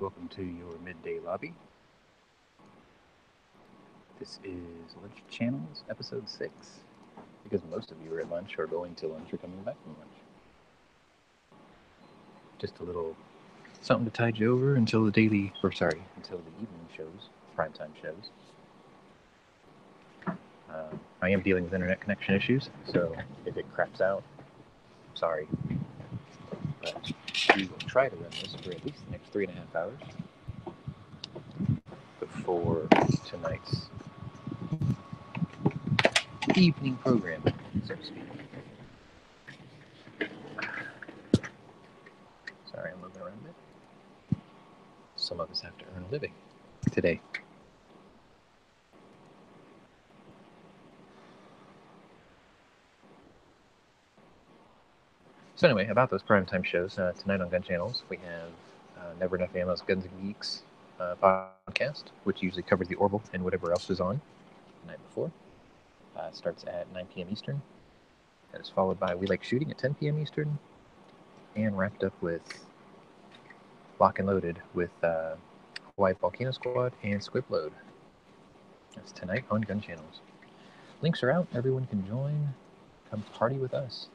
Welcome to your midday lobby. This is Lunch Channels, episode 6, because most of you are at lunch or going to lunch or coming back from lunch. Just a little something to tide you over until the evening shows, primetime shows. I am dealing with internet connection issues, so if it craps out, sorry. But we will try to run this for at least the next 3.5 hours before tonight's evening program, so to speak. Sorry, I'm moving around a bit. Some of us have to earn a living today. So anyway, about those primetime shows, tonight on Gun Channels, we have Never Enough Ammo's Guns and Geeks podcast, which usually covers the Orville and whatever else is on the night before. Starts at 9 p.m. Eastern. That is followed by We Like Shooting at 10 p.m. Eastern. And wrapped up with Lock and Loaded with Hawaii Volcano Squad and Squib Load. That's tonight on Gun Channels. Links are out. Everyone can join. Come party with us.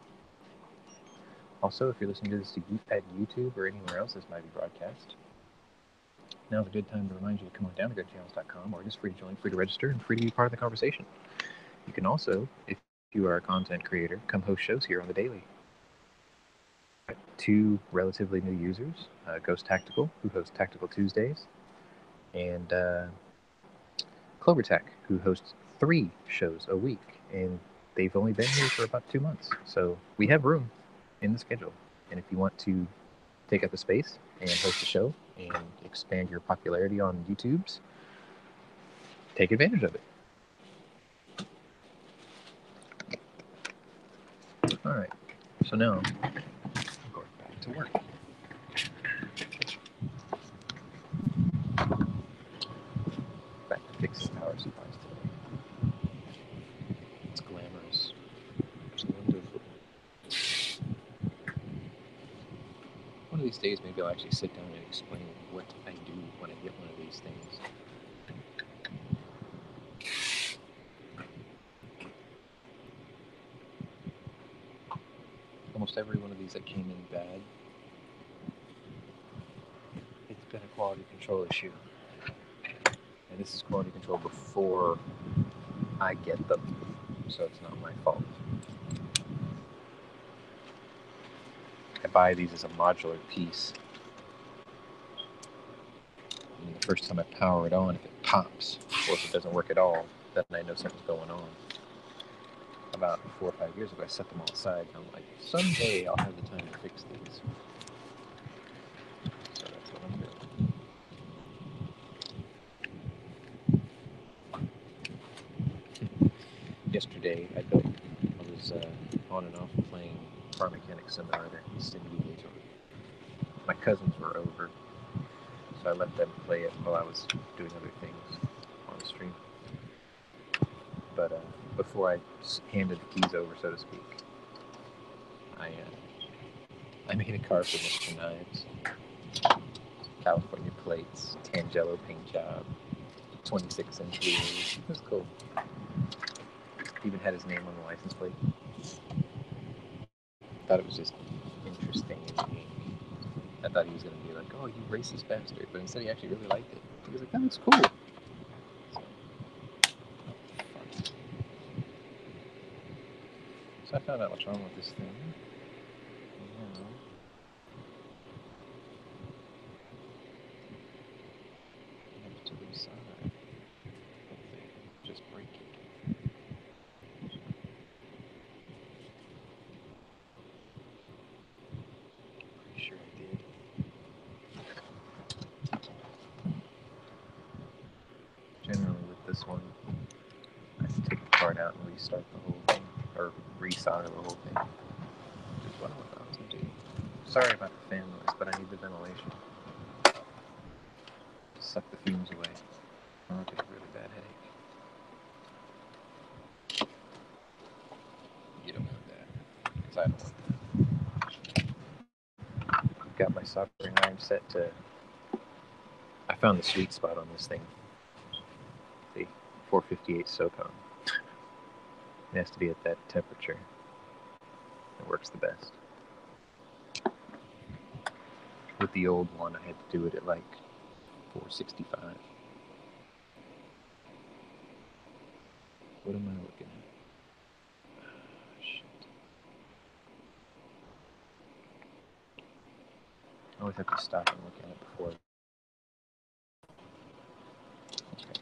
Also, if you're listening to this at YouTube or anywhere else this might be broadcast, now's a good time to remind you to come on down to GunChannels.com, or just free to join, free to register, and free to be part of the conversation. You can also, if you are a content creator, come host shows here on the daily. 2 relatively new users, Ghost Tactical, who hosts Tactical Tuesdays, and Clover Tech, who hosts 3 shows a week, and they've only been here for about 2 months, so we have room in the schedule. And if you want to take up the space and host a show and expand your popularity on YouTube's, take advantage of it. All right, so now I'm going back to work. Back to fixing power supplies today. It's glamorous. It's wonderful. One of these days, maybe I'll actually sit down and explain what I do when I get one of these things. Almost every one of these that came in bad, it's been a quality control issue. And this is quality control before I get them, so it's not my fault. I buy these as a modular piece. And the first time I power it on, if it pops, or if it doesn't work at all, then I know something's going on. About 4 or 5 years ago, I set them all aside, and I'm like, someday I'll have the time to fix these. So that's what I'm doing. Yesterday, I was on and off playing Car Mechanic Simulator, Simulator. My cousins were over, so I let them play it while I was doing other things on the stream. But before I handed the keys over, so to speak, I made a car for Mr. Knives. California plates, Tangelo paint job, 26-inch wheels. It was cool. Even had his name on the license plate. Thought it was just interesting and unique. I thought he was going to be like, oh, you racist bastard. But instead he actually really liked it. He was like, that looks cool. So I found out what's wrong with this thing. Now, I have to reside. Hopefully, just break it. Pretty sure I did. Generally, with this one, I have to take the part out and restart the whole thing, or resolder the whole thing. Which is what I was going to do. Sorry about the fan noise, but I need the ventilation. Suck the fumes away. I'll get a really bad headache. You don't want that, because I don't want that. Got my soldering iron set to found the sweet spot on this thing. See, 458 SOCOM. It has to be at that temperature. It works the best. With the old one, I had to do it at like 465. What am I looking at? Shit. I always have to stop and look at it before. Okay.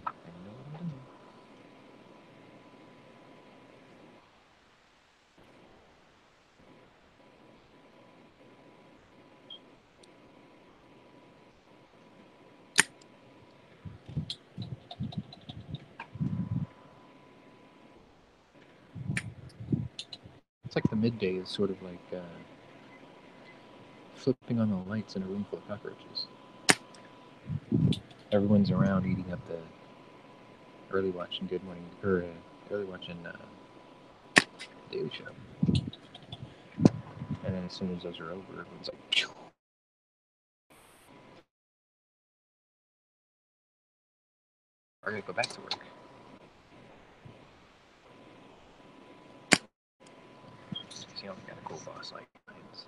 I know what I'm doing. It's like the midday is sort of like flipping on the lights in a room full of cockroaches. Everyone's around eating up the early watching Good Morning, or early watching Daily Show. And then as soon as those are over, everyone's like, phew. I gotta go back to work. See, I got a cool boss like mine, so.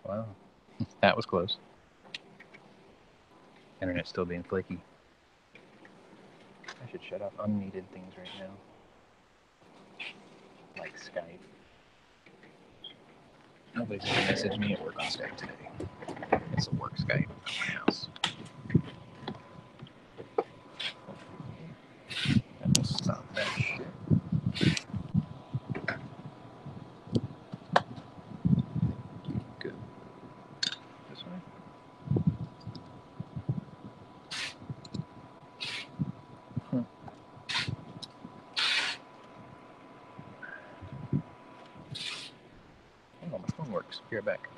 Wow, that was close. Internet's still being flaky. I should shut off unneeded things right now. Like Skype. Nobody's gonna message me at work on Skype today. It's a work Skype at my house. That will stop. Be right back.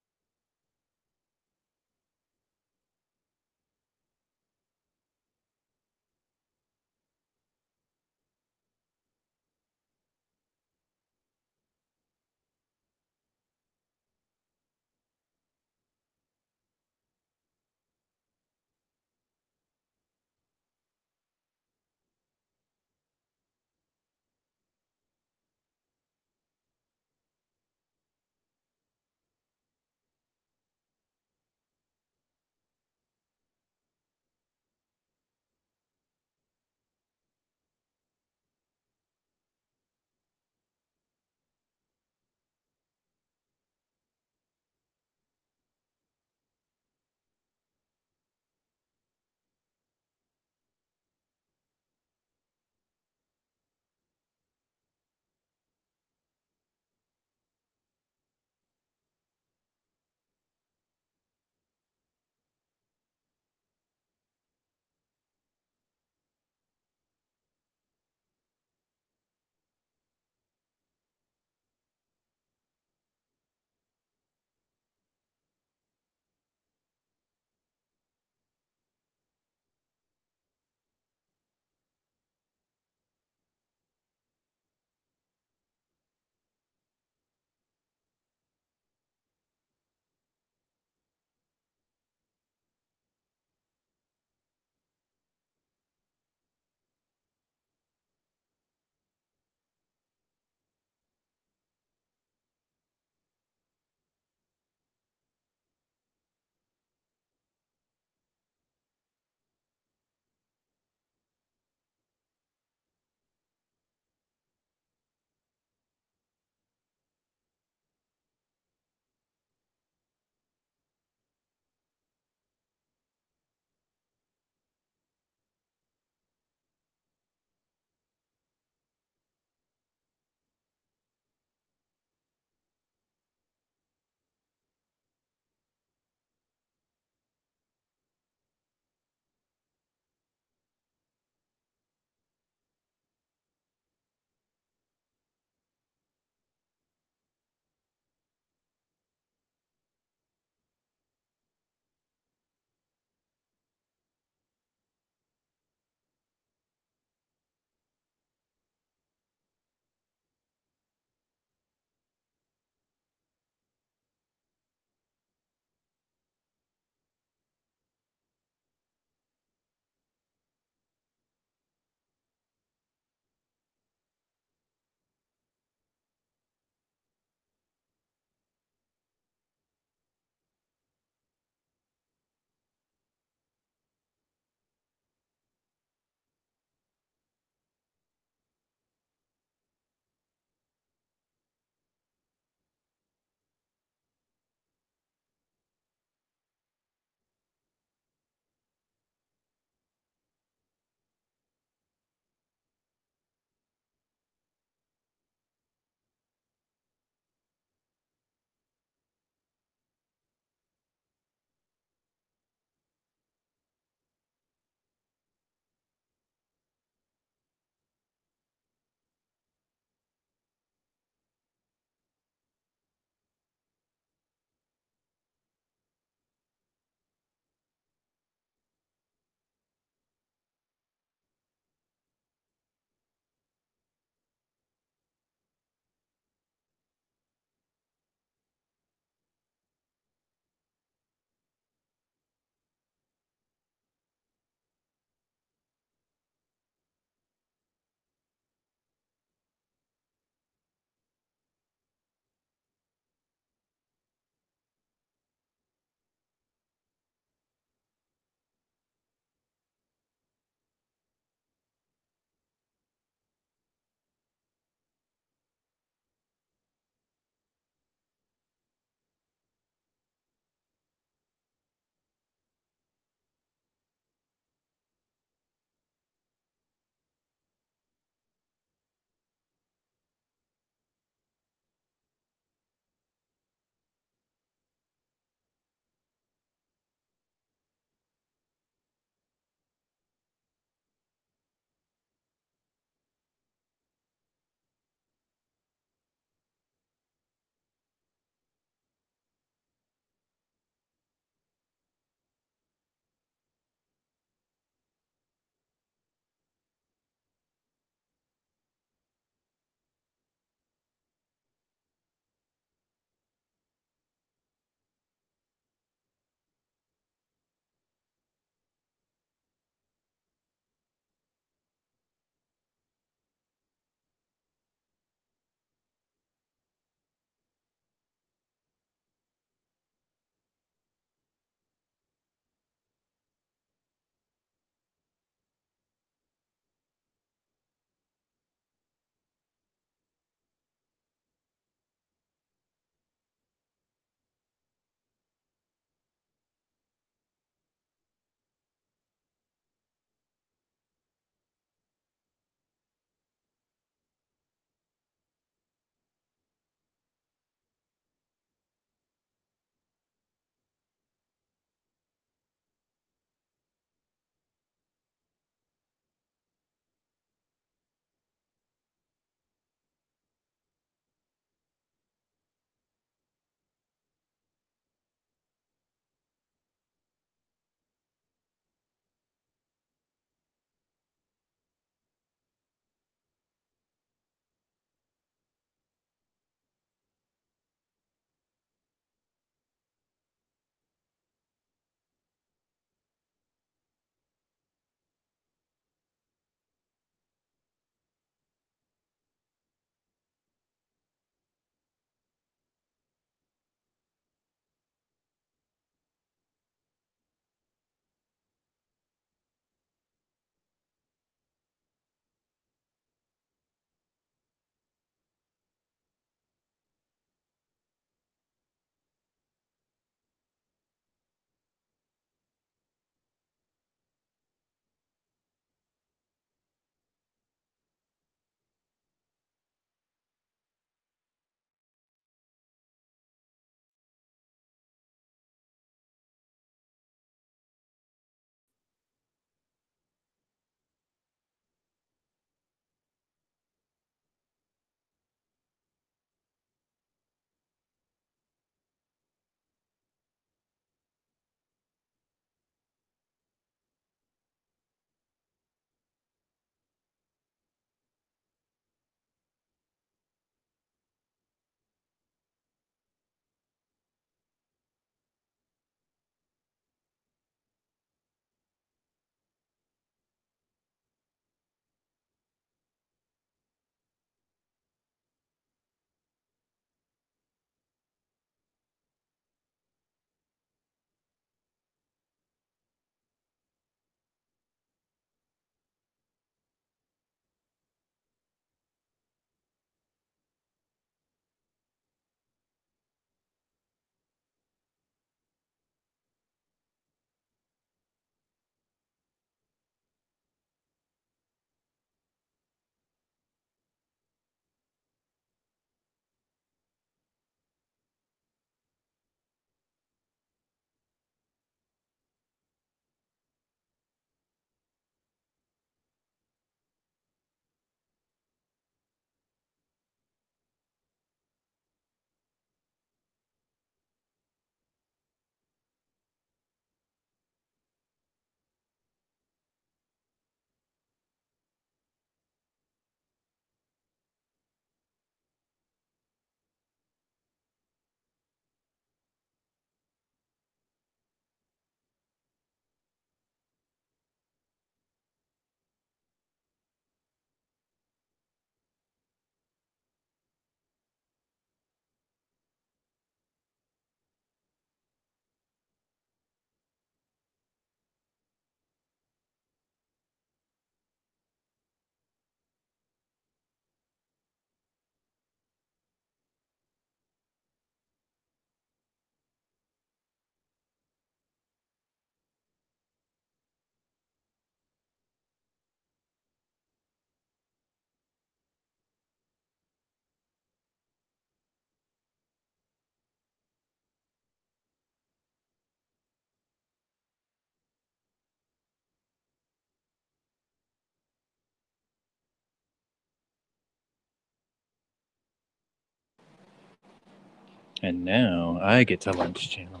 And now I get to lunch channel.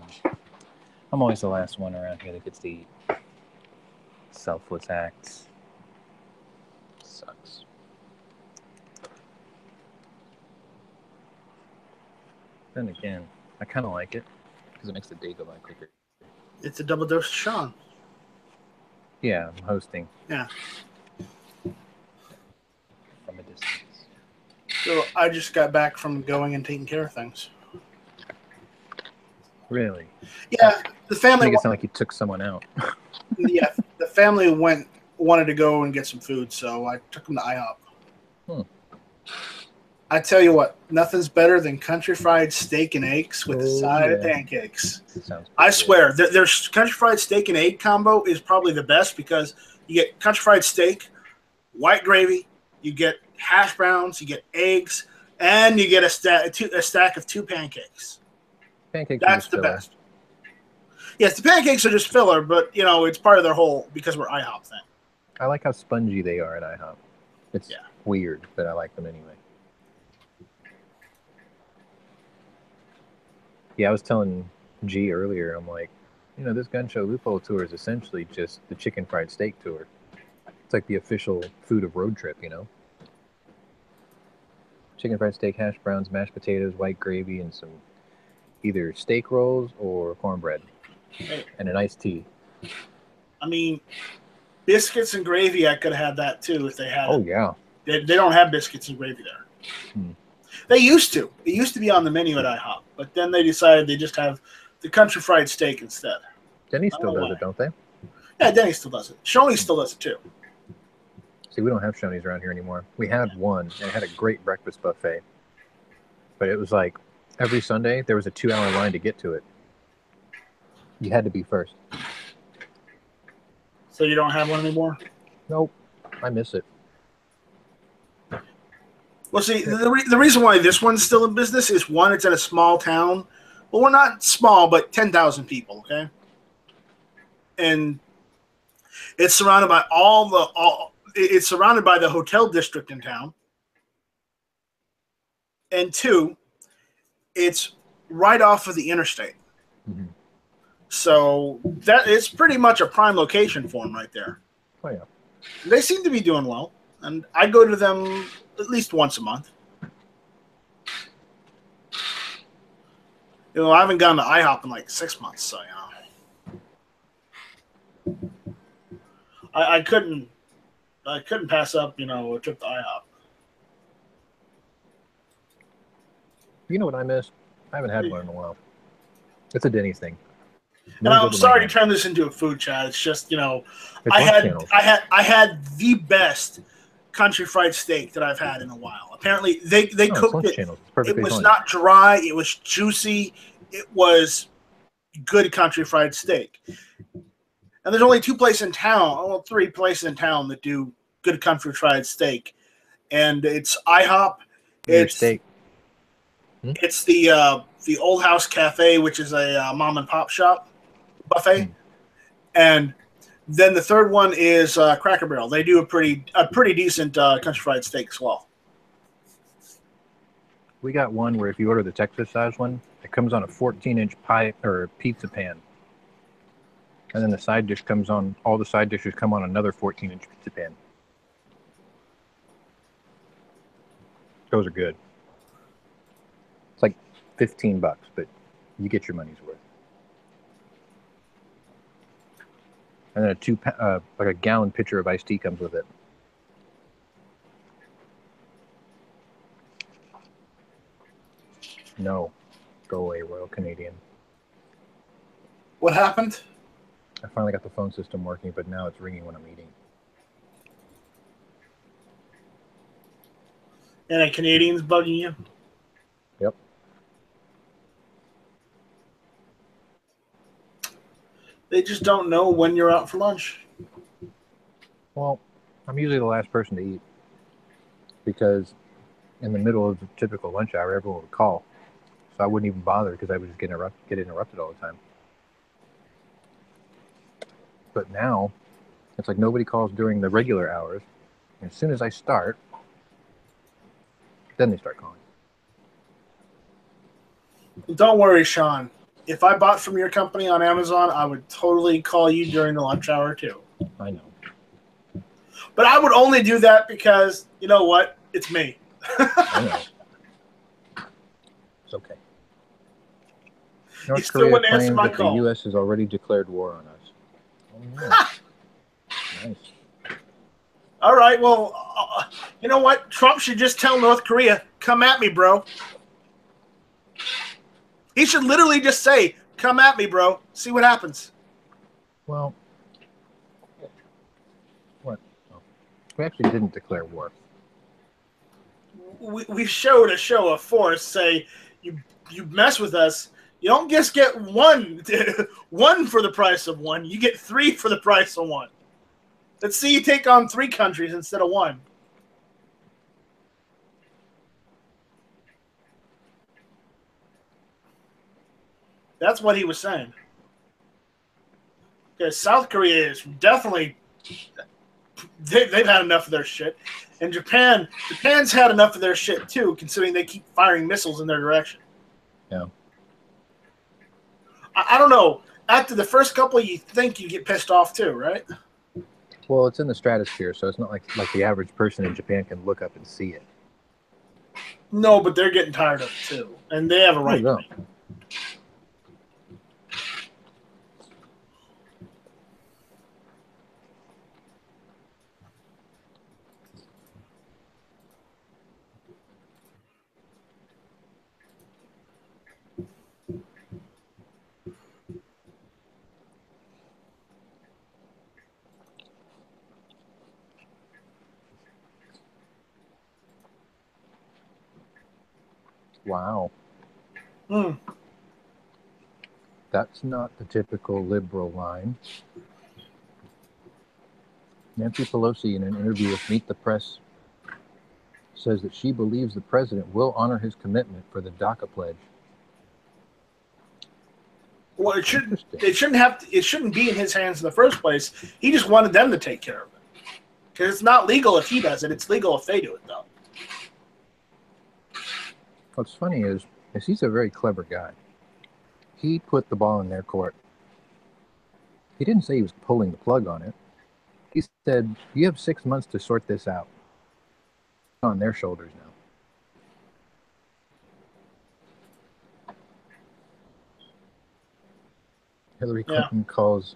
I'm always the last one around here that gets to eat. Selfless acts. Sucks. Then again, I kind of like it because it makes the day go by quicker. It's a double dose of Sean. Yeah, I'm hosting. Yeah. From a distance. So I just got back from going and taking care of things. Really? Yeah, the family. Make it sound like you took someone out. Yeah, the family wanted to go and get some food, so I took them to IHOP. I tell you what, nothing's better than country fried steak and eggs with a side of pancakes. I swear, their country fried steak and egg combo is probably the best because you get country fried steak, white gravy, you get hash browns, you get eggs, and you get a stack of 2 pancakes. Pancakes That's the best. Yes, the pancakes are just filler, but it's part of their whole because we're IHOP thing. I like how spongy they are at IHOP. It's weird, but I like them anyway. Yeah, I was telling G earlier, I'm like, this gun show loophole tour is essentially just the chicken fried steak tour. It's like the official food of road trip, Chicken fried steak, hash browns, mashed potatoes, white gravy, and some either steak rolls or cornbread. Hey. And an iced tea. I mean, biscuits and gravy, I could have had that too if they had it. Oh, yeah. They don't have biscuits and gravy there. They used to. It used to be on the menu at IHOP, but then they decided they just have the country fried steak instead. Denny's still does it, don't they? Yeah, Denny's still does it. Shoney's still does it too. See, we don't have Shoney's around here anymore. We had one, and it had a great breakfast buffet. But it was like every Sunday, there was a 2-hour line to get to it. You had to be first. So you don't have one anymore? Nope. I miss it. Well, see, the reason why this one's still in business is, one, it's in a small town. Well, we're not small, but 10,000 people, okay? And it's surrounded by it's surrounded by the hotel district in town. And 2, it's right off of the interstate. Mm-hmm. So that it's pretty much a prime location for them right there. Oh, yeah. They seem to be doing well. And I go to them at least once a month. I haven't gone to IHOP in like 6 months, so I couldn't pass up, a trip to IHOP. You know what I miss? I haven't had one in a while. It's a Denny's thing. And I'm sorry to turn this into a food chat. It's just, I had the best country fried steak that I've had in a while. Apparently, they cooked it. It was not dry. It was juicy. It was good country fried steak. And there's only 2 places in town, well, 3 places in town that do good country fried steak, and it's IHOP. It's the Old House Cafe, which is a mom and pop shop buffet, and then the third one is Cracker Barrel. They do a pretty decent country fried steak as well. We got one where if you order the Texas size one, it comes on a 14-inch pie or pizza pan. And then the side dish comes on, all the side dishes come on another 14-inch pizza pan. Those are good. It's like $15, but you get your money's worth. And then like a gallon pitcher of iced tea comes with it. No. Go away, Royal Canadian. What happened? I finally got the phone system working, but now it's ringing when I'm eating. And a Canadian's bugging you? Yep. They just don't know when you're out for lunch. Well, I'm usually the last person to eat because in the middle of the typical lunch hour, everyone would call. So I wouldn't even bother because I would just get interrupted all the time. But now, it's like nobody calls during the regular hours. And as soon as I start, then they start calling. Don't worry, Sean. If I bought from your company on Amazon, I would totally call you during the lunch hour too. I know. But I would only do that because, you know what? It's me. I know. It's okay. North still Korea wouldn't answer claims my that call. the U.S. has already declared war on us. Oh, yeah. Nice. All right, well, you know what? Trump should just tell North Korea, come at me, bro. He should literally just say, come at me, bro. See what happens. Well, what? Oh, we actually didn't declare war. We showed a show of force. Say, you mess with us, you don't just get one for the price of one. You get 3 for the price of one. Let's see you take on 3 countries instead of 1. That's what he was saying. Because South Korea is definitely they've had enough of their shit, and Japan's had enough of their shit too, considering they keep firing missiles in their direction. Yeah. I don't know. After the first couple, you think you get pissed off too, right? Well, it's in the stratosphere, so it's not like the average person in Japan can look up and see it. No, but they're getting tired of it too, and they have a right to be. Wow. Hmm. That's not the typical liberal line. Nancy Pelosi, in an interview with Meet the Press, says that she believes the president will honor his commitment for the DACA pledge. Well, it shouldn't be in his hands in the first place. He just wanted them to take care of it. Because it's not legal if he does it. It's legal if they do it, though. What's funny is he's a very clever guy. He put the ball in their court. He didn't say he was pulling the plug on it. He said, you have 6 months to sort this out. It's on their shoulders now. Hillary Clinton calls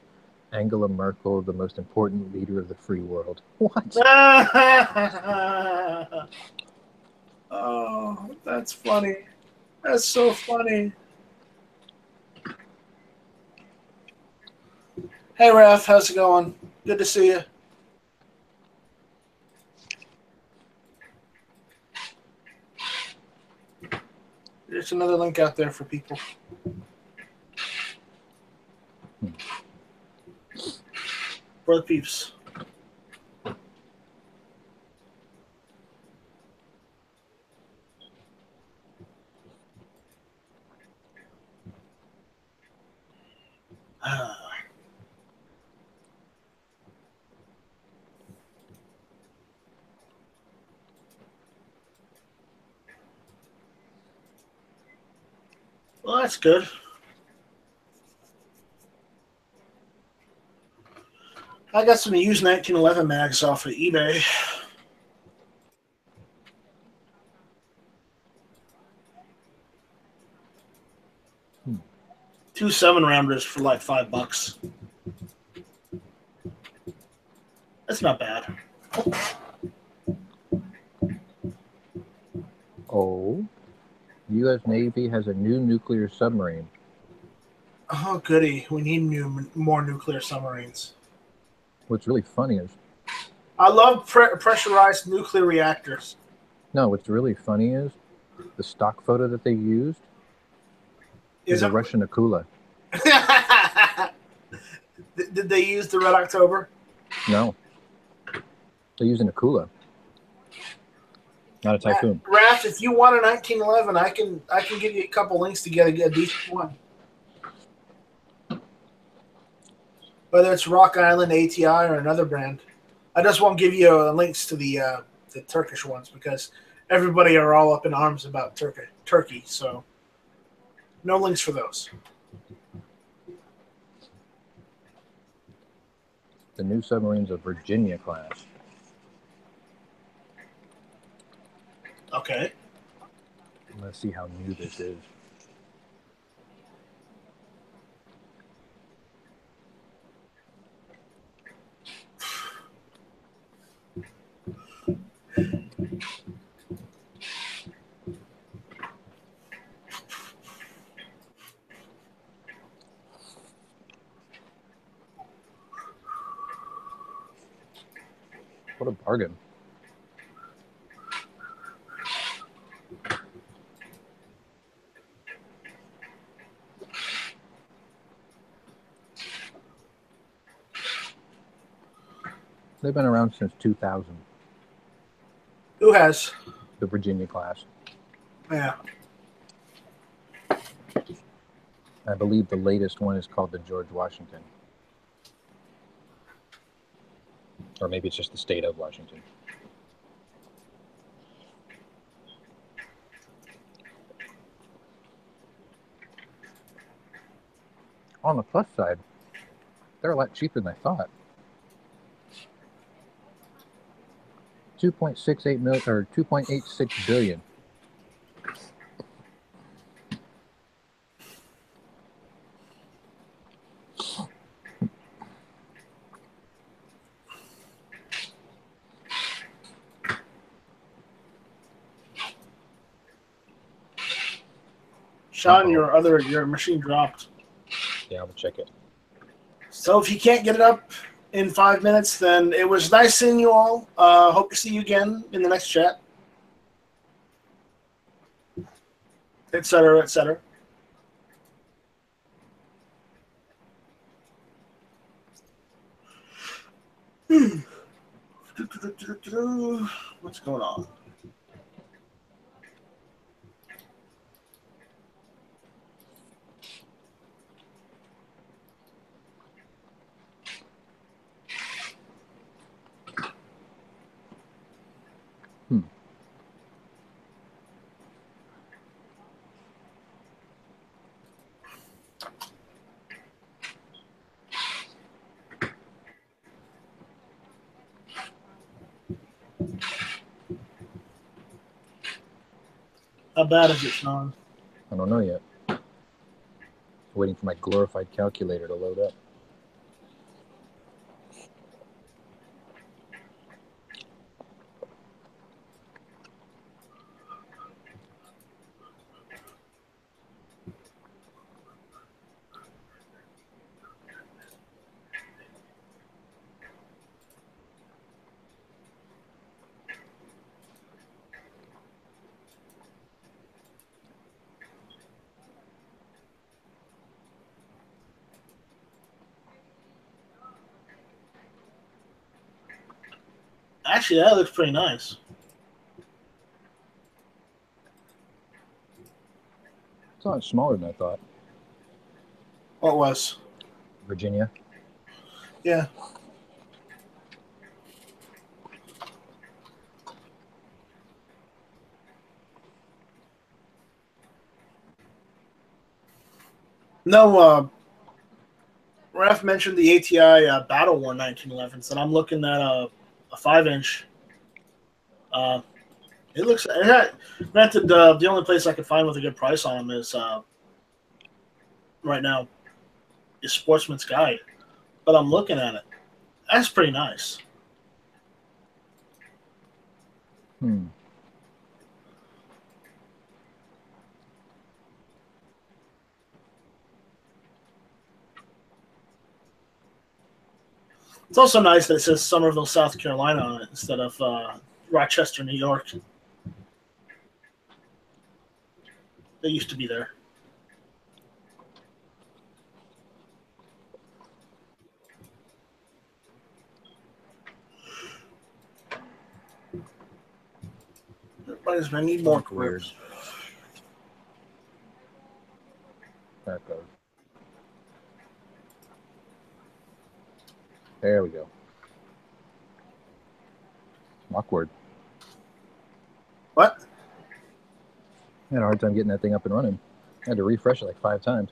Angela Merkel the most important leader of the free world. What? Oh, that's funny. That's so funny. Hey, Raph, how's it going? Good to see you. There's another link out there for people. For the peeps. Well, that's good. I got some used 1911 mags off of eBay. Two 7-rounders for like $5. That's not bad. Oh, the U.S. Navy has a new nuclear submarine. Oh, goody. We need more nuclear submarines. What's really funny is... I love pressurized nuclear reactors. No, what's really funny is the stock photo that they used is a Russian Akula. Did they use the Red October? No. They're using Akula. Not a Typhoon. Raph, if you want a 1911, I can give you a couple links to get a decent one. Whether it's Rock Island, ATI, or another brand. I just won't give you links to the Turkish ones because everybody are all up in arms about Turkey. So No links for those. The new submarines of Virginia class. Okay. Let's see how new this is. What a bargain. They've been around since 2000. Who has? The Virginia class. Yeah. I believe the latest one is called the George Washington. Or maybe it's just the state of Washington. On the plus side, they're a lot cheaper than I thought. 2.68 million or 2.86 billion. Sean, your machine dropped. Yeah, I'm gonna check it. So if you can't get it up in 5 minutes, then it was nice seeing you all. Hope to see you again in the next chat. Etc. Etc. What's going on? How bad is it, Sean? I don't know yet. Waiting for my glorified calculator to load up. Actually, that looks pretty nice. It's a lot smaller than I thought. What was? Virginia. Yeah. No, Raf mentioned the ATI Battle War 1911s, and I'm looking at a 5-inch. It looks. Granted, the only place I could find with a good price on them is right now is Sportsman's Guide, but I'm looking at it. That's pretty nice. It's also nice that it says Somerville, South Carolina on it instead of Rochester, New York. They used to be there. I need more grips. That goes. There we go. Awkward. What? I had a hard time getting that thing up and running. I had to refresh it like 5 times.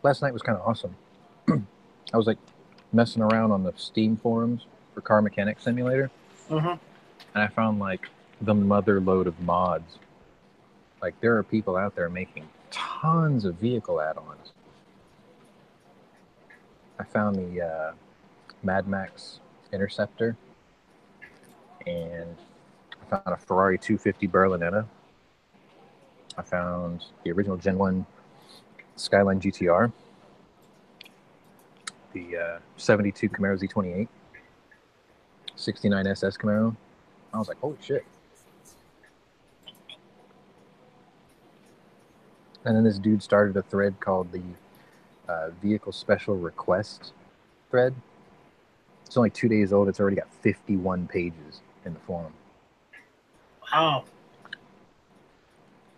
Last night was kind of awesome. I was like messing around on the Steam forums for Car Mechanic Simulator, and I found like the mother load of mods. Like there are people out there making tons of vehicle add-ons. I found the Mad Max Interceptor, and I found a Ferrari 250 Berlinetta. I found the original Gen 1 Skyline GTR, the 72 Camaro Z28, 69 SS Camaro. I was like, holy shit. And then this dude started a thread called the Vehicle Special Request thread. It's only 2 days old. It's already got 51 pages in the forum. Wow.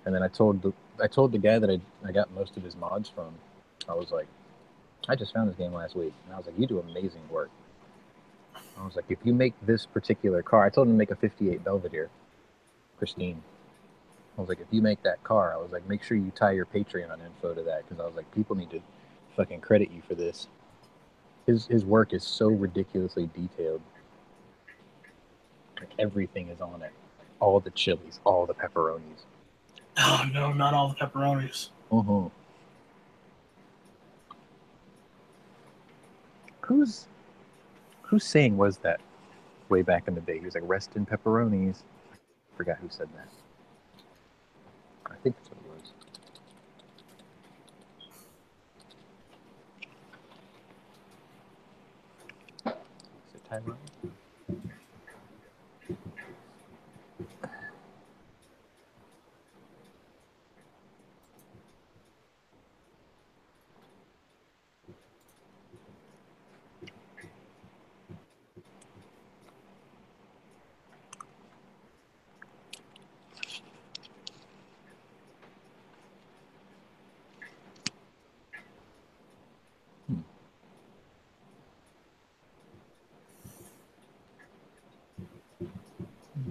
And then I told the guy that I got most of his mods from, I was like, I just found this game last week. And I was like, you do amazing work. I was like, if you make this particular car, I told him to make a 58 Belvedere, pristine. I was like, if you make that car, I was like, make sure you tie your Patreon info to that, because I was like, people need to fucking credit you for this. His work is so ridiculously detailed. Like everything is on it. All the chilies, all the pepperonis. Oh no, not all the pepperonis. Whose saying was that way back in the day? He was like, rest in pepperonis. I forgot who said that. I think that's what it was. Is it Tyrone?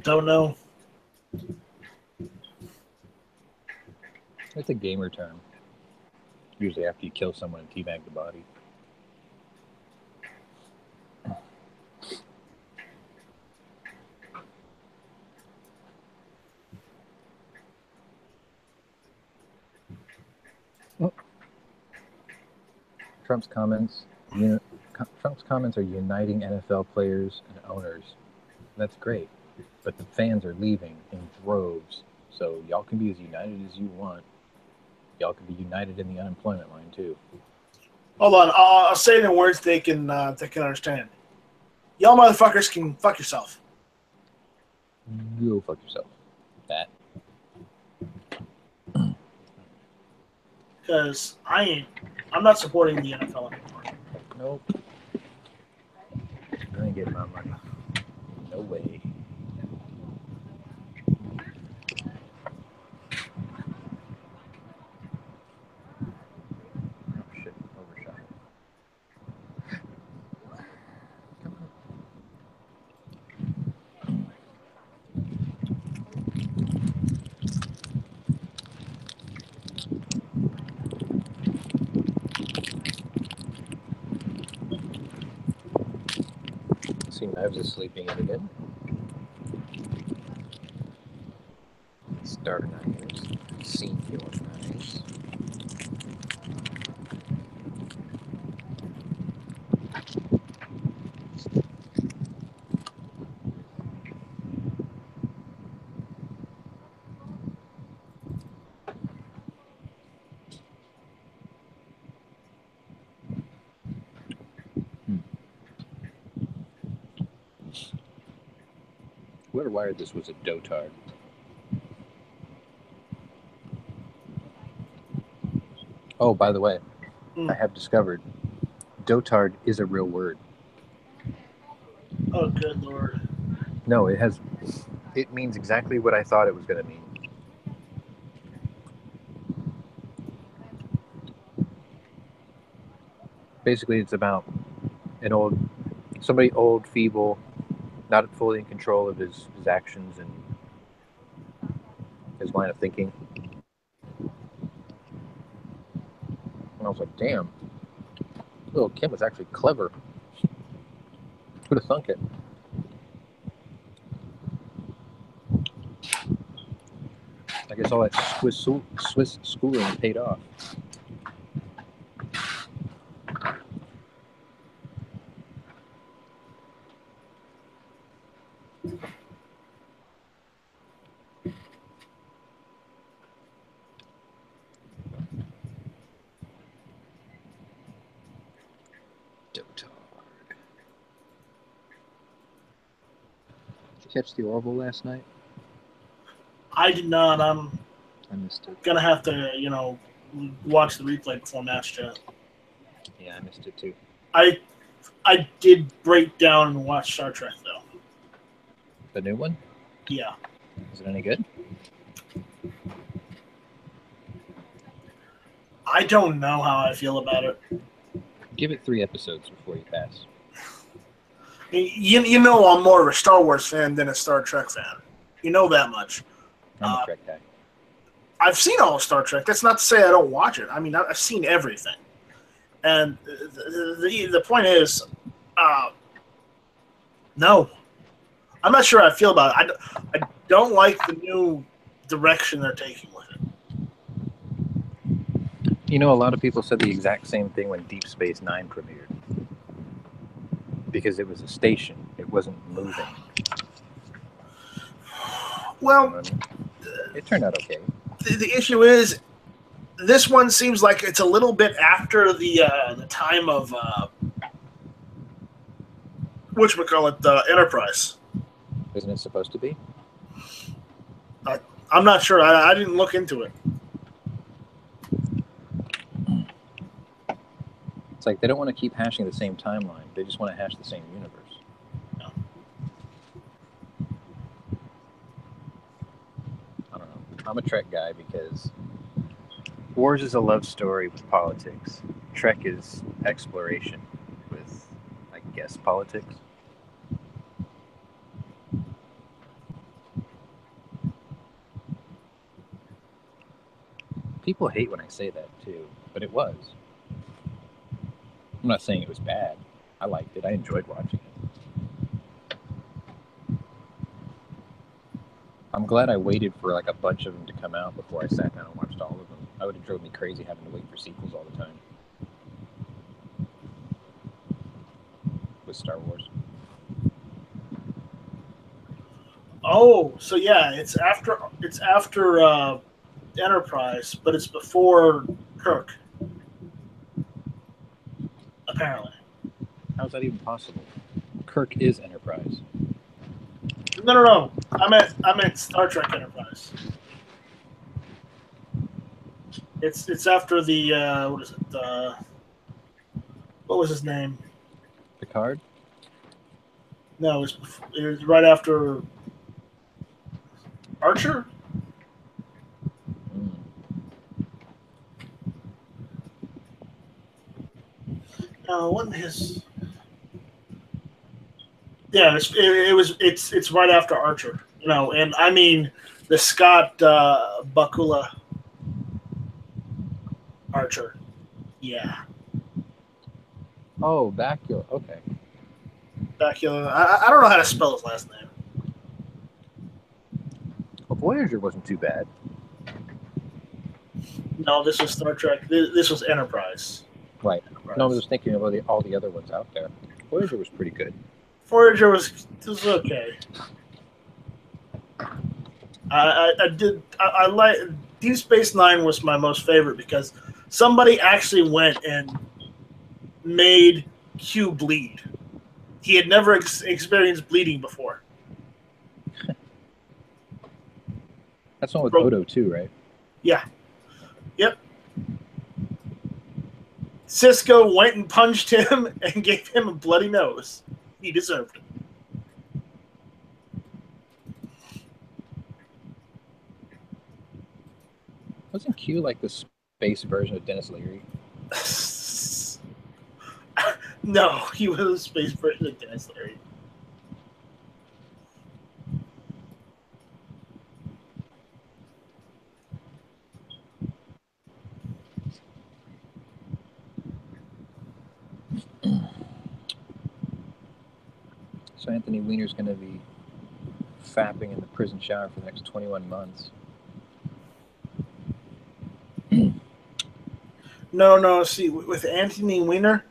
Don't know. It's a gamer term. Usually after you kill someone and teabag the body. Trump's comments are uniting NFL players and owners. That's great, but the fans are leaving in droves. So y'all can be as united as you want. Y'all can be united in the unemployment line too. Hold on, I'll say it in words they can understand. Y'all motherfuckers can fuck yourself. Go fuck yourself. That. Because I'm not supporting the NFL anymore. Nope. I ain't getting my money. No way. Oh shit, overshot. See, Knives is sleeping in again. Star Knives. See your knives. Whoever wired this was a dotard. Oh, by the way, I have discovered dotard is a real word. Oh, good Lord. No, it means exactly what I thought it was going to mean. Basically, it's about somebody old, feeble, not fully in control of his actions and his line of thinking. And I was like, damn, little Kim was actually clever. Who'd have thunk it? I guess all that Swiss schooling paid off. Catch the Orville last night? I did not. I missed it. Gonna have to, watch the replay before match chat. Yeah, I missed it too. I did break down and watch Star Trek though. The new one? Yeah. Is it any good? I don't know how I feel about it. Give it 3 episodes before you pass. You know I'm more of a Star Wars fan than a Star Trek fan. You know that much. I'm a Trek guy. I've seen all of Star Trek. That's not to say I don't watch it. I mean, I've seen everything. And the point is, no. I'm not sure how I feel about it. I don't like the new direction they're taking with it. You know, a lot of people said the exact same thing when Deep Space Nine premiered. Because it was a station. It wasn't moving. Well, it turned out okay. The issue is, this one seems like it's a little bit after the time of whatchamacallit, Enterprise. Isn't it supposed to be? I'm not sure. I didn't look into it. It's like they don't want to keep hashing the same timeline. They just want to hash the same universe. No. I don't know. I'm a Trek guy because Wars is a love story with politics. Trek is exploration with, I guess, politics. People hate when I say that too, but it was. I'm not saying it was bad. I liked it. I enjoyed watching it. I'm glad I waited for like a bunch of them to come out before I sat down and watched all of them. I would have drove me crazy having to wait for sequels all the time. With Star Wars. Oh, so yeah, it's after Enterprise, but it's before Kirk. Apparently. How's that even possible? Kirk is Enterprise. No. I meant Star Trek Enterprise. It's after the what is it? What was his name? Picard? No, it was right after Archer. No, wasn't his. Yeah, it's right after Archer. And I mean the Scott Bakula Archer. Yeah. Oh, Bakula. Okay. Bakula. I don't know how to spell his last name. Well, Voyager wasn't too bad. No, this was Star Trek. This was Enterprise. Right. Enterprise. No, I was thinking of all the other ones out there. Voyager was pretty good. Voyager was okay. I like Deep Space Nine was my most favorite because somebody actually went and made Q bleed. He had never experienced bleeding before. That's one with Odo too, right? Yeah. Yep. Cisco went and punched him and gave him a bloody nose. He deserved it. Wasn't Q like the space version of Dennis Leary? No, he was a space version of Dennis Leary. So Anthony Weiner's going to be fapping in the prison shower for the next 21 months. No. See, with Anthony Weiner,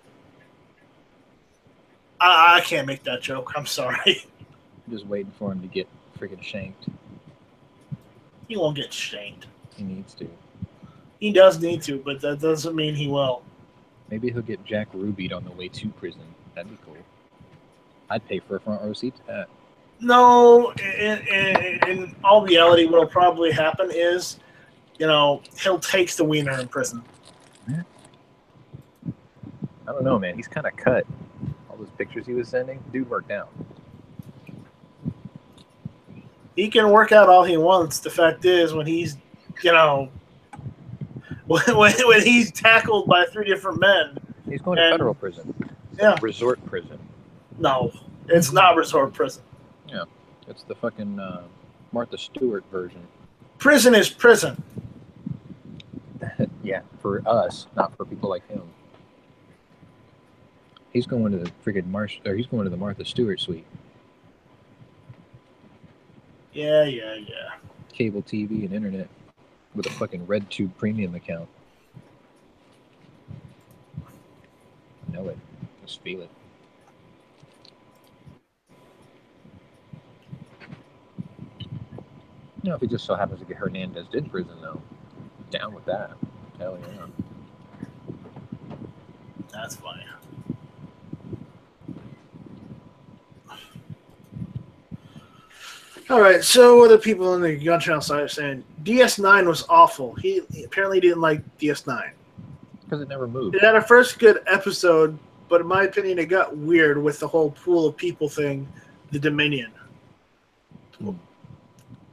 I can't make that joke. I'm sorry. I'm just waiting for him to get freaking shanked. He won't get shanked. He needs to. He does need to, but that doesn't mean he will. Maybe he'll get Jack Ruby'd on the way to prison. That'd be cool. I'd pay for a front row seat to that. No, in all reality, what will probably happen is, he'll take the Wiener in prison. I don't know, man. He's kind of cut. All those pictures he was sending, dude worked out. He can work out all he wants. The fact is, when he's, when he's tackled by 3 different men, he's going to federal prison. Yeah, resort prison. No, it's not resort prison. Yeah, it's the fucking Martha Stewart version. Prison is prison. Yeah, for us, not for people like him. He's going to the friggin' he's going to the Martha Stewart suite. Yeah. Cable TV and internet with a fucking RedTube premium account. Know it. Just feel it. If he just so happens to get Hernandez in prison, though, down with that. Hell yeah. That's funny. All right, so what the people on the gun channel side are saying, DS9 was awful. He apparently didn't like DS9. Because it never moved. It had a first good episode, but in my opinion, it got weird with the whole pool of people thing, the Dominion.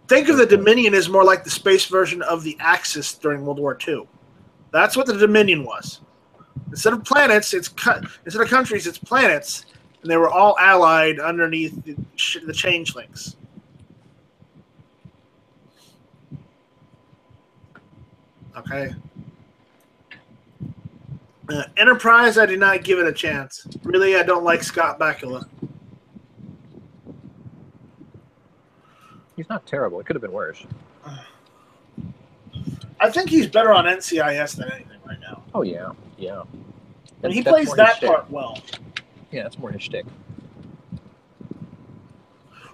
Think of the Dominion as more like the space version of the Axis during World War II. That's what the Dominion was. Instead of planets, instead of countries, it's planets, and they were all allied underneath the changelings. Okay. Enterprise, I did not give it a chance. Really, I don't like Scott Bakula. He's not terrible. It could have been worse. I think he's better on NCIS than anything right now. Oh, yeah. And he plays that part well. Yeah, that's more his shtick.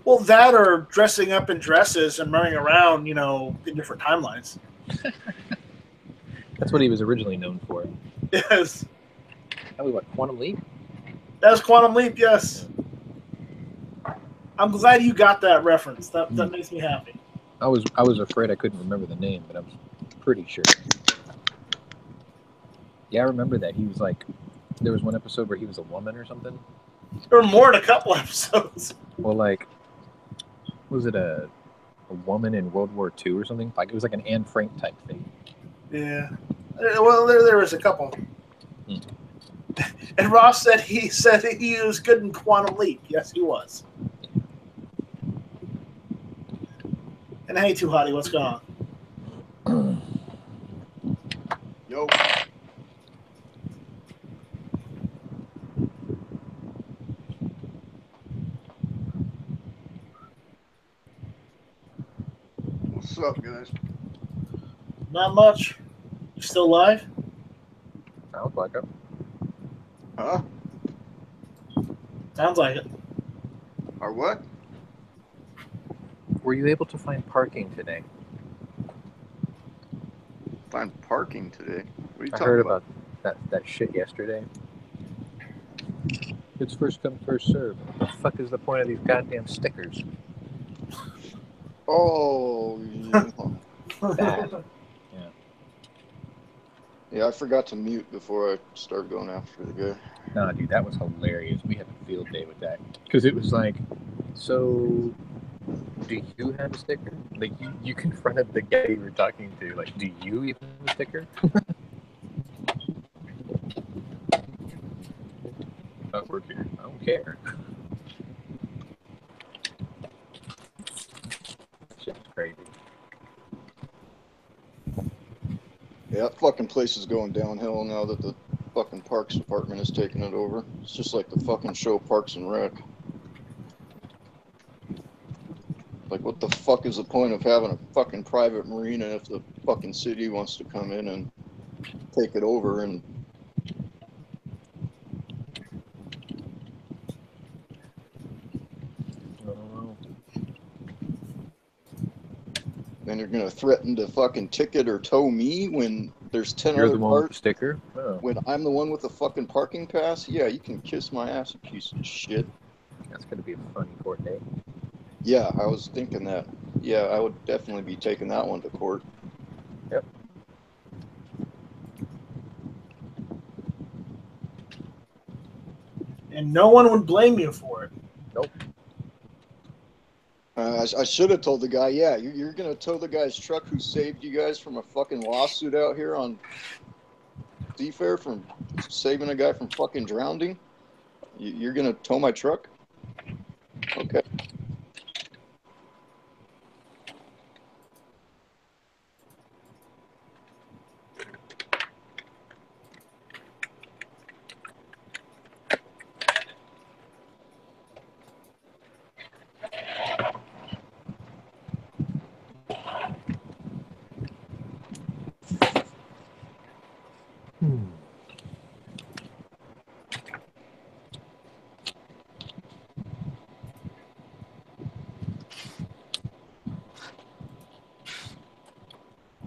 Well, that or dressing up in dresses and running around, in different timelines. That's what he was originally known for. Yes. That was what, Quantum Leap? That was Quantum Leap, yes. I'm glad you got that reference. That makes me happy. I was afraid I couldn't remember the name, but I'm pretty sure. Yeah, I remember that. He was like, there was one episode where he was a woman or something. There were more than a couple episodes. Well, like, was it a woman in World War II or something? Like, it was like an Anne Frank type thing. Yeah. Well, there was a couple. And Ross said he was good in Quantum Leap. Yes, he was. And hey, Too Hottie, what's going on? Yo. What's up, guys? Not much. You still live? Sounds like it. Huh? Sounds like it. Or what? Were you able to find parking today? Find parking today? What are you I talking heard about? that shit yesterday. It's first come, first serve. What the fuck is the point of these goddamn stickers? Oh, yeah. Bad. Yeah. Yeah, I forgot to mute before I started going after the guy. Nah, dude, that was hilarious. We had a field day with that. Because it was like, so, do you have a sticker? Like, you confronted the guy you were talking to. Like, do you even have a sticker? I work here. I don't care. Shit's crazy. Yeah, that fucking place is going downhill now that the fucking Parks Department is taking it over. It's just like the fucking show Parks and Rec. Like, what the fuck is the point of having a fucking private marina if the fucking city wants to come in and take it over? And then you're gonna threaten to fucking ticket or tow me when there's 10 You're other the one cars. with the sticker? Oh. When I'm the one with the fucking parking pass? Yeah, you can kiss my ass, you piece of shit. That's going to be a funny court day. Yeah, I was thinking that. Yeah, I would definitely be taking that one to court. Yep. And no one would blame you for it. Nope. I should have told the guy, yeah, you're going to tow the guy's truck who saved you guys from a fucking lawsuit out here on Seafair from saving a guy from fucking drowning? You're going to tow my truck? Okay.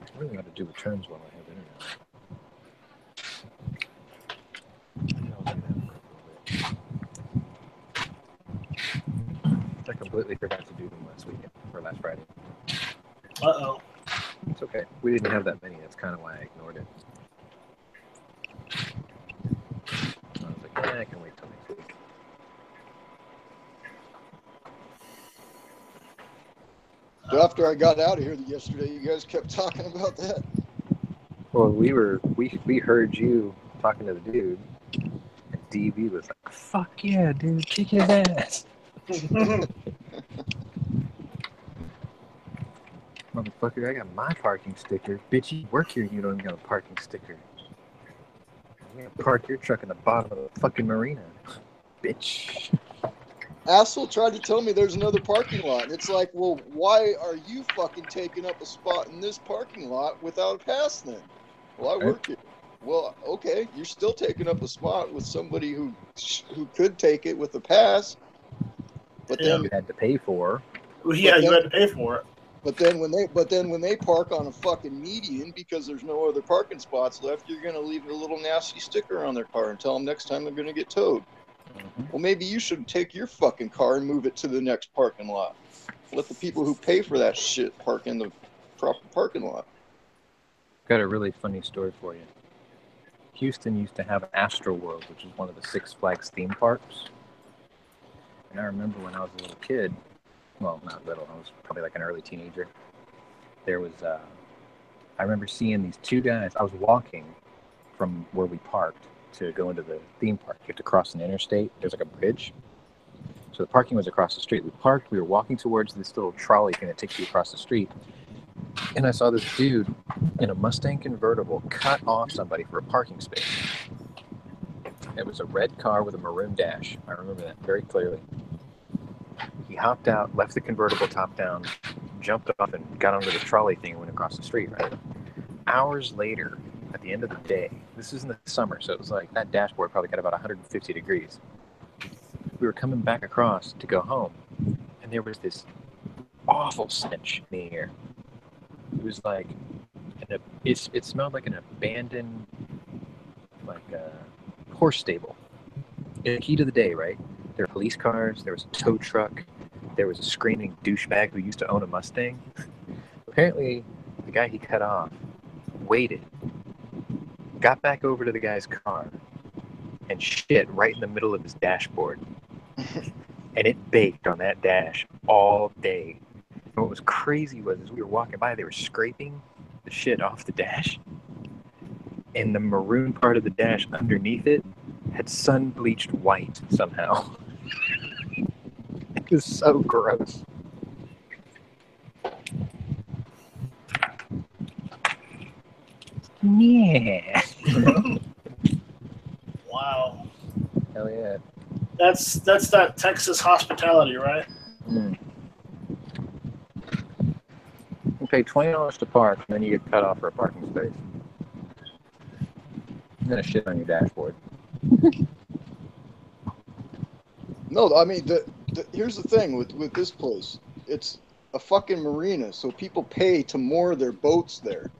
I really got to do returns while I have internet. I completely forgot to do them last weekend, or last Friday. Uh-oh. It's okay. We didn't have that many. That's kind of why I ignored it. I was like, I can wait till next week. So after I got out of here yesterday, you guys kept talking about that. Well, we heard you talking to the dude, and DB was like, "Fuck yeah, dude, kick his ass." Motherfucker, I got my parking sticker. Bitch, you work here and you don't even got a parking sticker. You're gonna park your truck in the bottom of the fucking marina. Bitch. Asshole tried to tell me there's another parking lot. And it's like, well, why are you fucking taking up a spot in this parking lot without a pass then? Well, I work here. Well, okay, you're still taking up a spot with somebody who could take it with a pass. But then you had to pay for. Well, yeah, you had to pay for it. But then when they park on a fucking median because there's no other parking spots left, you're gonna leave a little nasty sticker on their car and tell them next time they're gonna get towed. Mm-hmm. Well, maybe you should take your fucking car and move it to the next parking lot. Let the people who pay for that shit park in the proper parking lot. Got a really funny story for you. Houston used to have Astro World, which is one of the Six Flags theme parks. And I remember when I was a little kid, well, not little, I was probably like an early teenager. There was, I remember seeing these two guys. I was walking from where we parked to go into the theme park. You have to cross an interstate. There's like a bridge. So the parking was across the street. We parked. We were walking towards this little trolley thing that takes you across the street. And I saw this dude in a Mustang convertible cut off somebody for a parking space. It was a red car with a maroon dash. I remember that very clearly. He hopped out, left the convertible top down, jumped off and got onto the trolley thing and went across the street, right? Hours later, at the end of the day, this is in the summer, so it was like that dashboard probably got about 150 degrees. We were coming back across to go home, and there was this awful stench in the air. It was like, it smelled like an abandoned, like horse stable. In the heat of the day, right? There were police cars, there was a tow truck, there was a screaming douchebag who used to own a Mustang. Apparently, the guy he cut off waited, got back over to the guy's car, and shit right in the middle of his dashboard. And it baked on that dash all day. And what was crazy was, as we were walking by, they were scraping the shit off the dash. And the maroon part of the dash underneath it had sun-bleached white somehow. It was so gross. Yeah. Wow. Hell yeah. That's that Texas hospitality, right? Mm. You pay $20 to park, and then you get cut off for a parking space. And then a shit on your dashboard. No, I mean, here's the thing with this place. It's a fucking marina, so people pay to moor their boats there.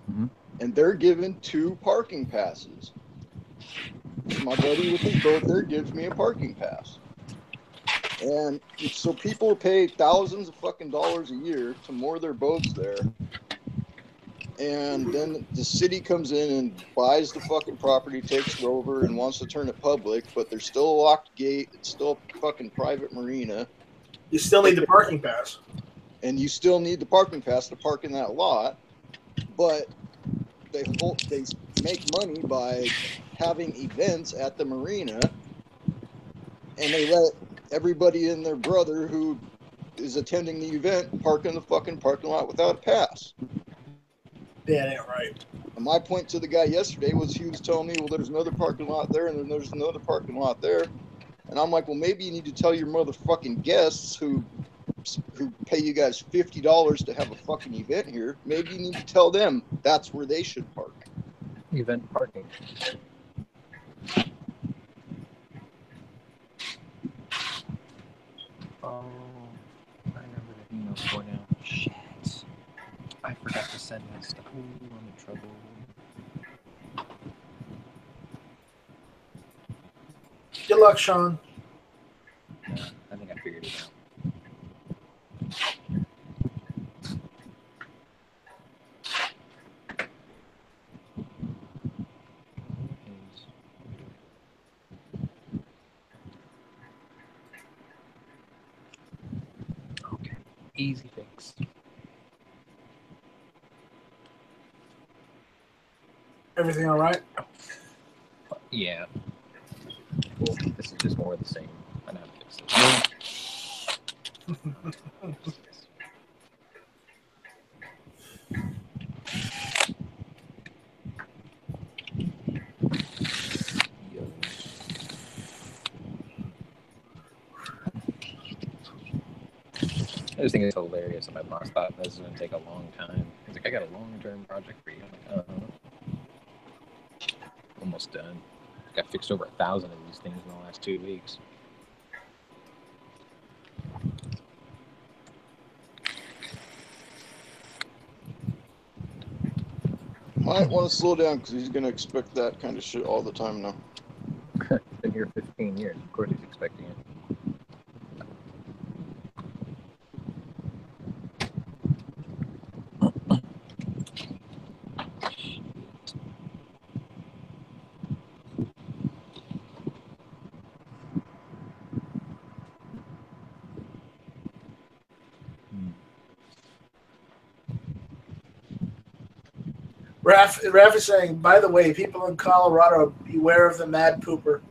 Mm-hmm. And they're given 2 parking passes. My buddy with his boat there gives me a parking pass. And so people pay thousands of fucking dollars a year to moor their boats there. And then the city comes in and buys the fucking property, takes it over, and wants to turn it public, but there's still a locked gate. It's still a fucking private marina. You still need the parking pass. And you still need the parking pass to park in that lot. But they make money by having events at the marina, and they let everybody and their brother who is attending the event park in the fucking parking lot without a pass. Yeah, that ain't right. And my point to the guy yesterday was, he was telling me, well, there's another parking lot there, and then there's another parking lot there. And I'm like, well, maybe you need to tell your motherfucking guests who pay you guys $50 to have a fucking event here. Maybe you need to tell them that's where they should park. Event parking. Oh, I remember the email for now. Shit. I forgot to send my stuff. Ooh, I'm in trouble. Good luck, Sean. I think I figured it out. Okay, easy fix. Everything all right? Yeah. Cool. This is just more of the same. I know how to fix this. I just think it's hilarious that my boss thought this was going to take a long time. He's like, I got a long-term project for you. I'm like, almost done. Got fixed over 1,000 of these things in the last 2 weeks. Might want to slow down because he's going to expect that kind of shit all the time now. Been here 15 years. Of course he's expecting it. Raph is saying, by the way, people in Colorado, beware of the mad pooper.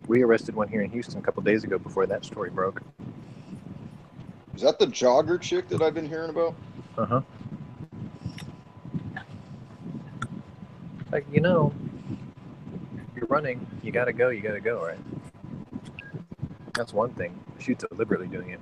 We arrested one here in Houston a couple days ago before that story broke. Is that the jogger chick that I've been hearing about? Uh-huh. Like, you're running, you gotta go, right? That's one thing. She's deliberately doing it.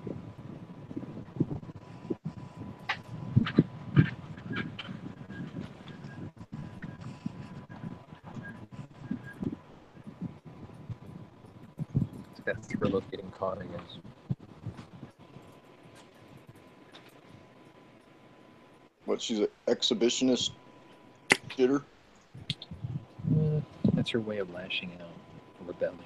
It's that thrill of getting caught, I guess. What, she's an exhibitionist shitter? That's her way of lashing out, rebelling.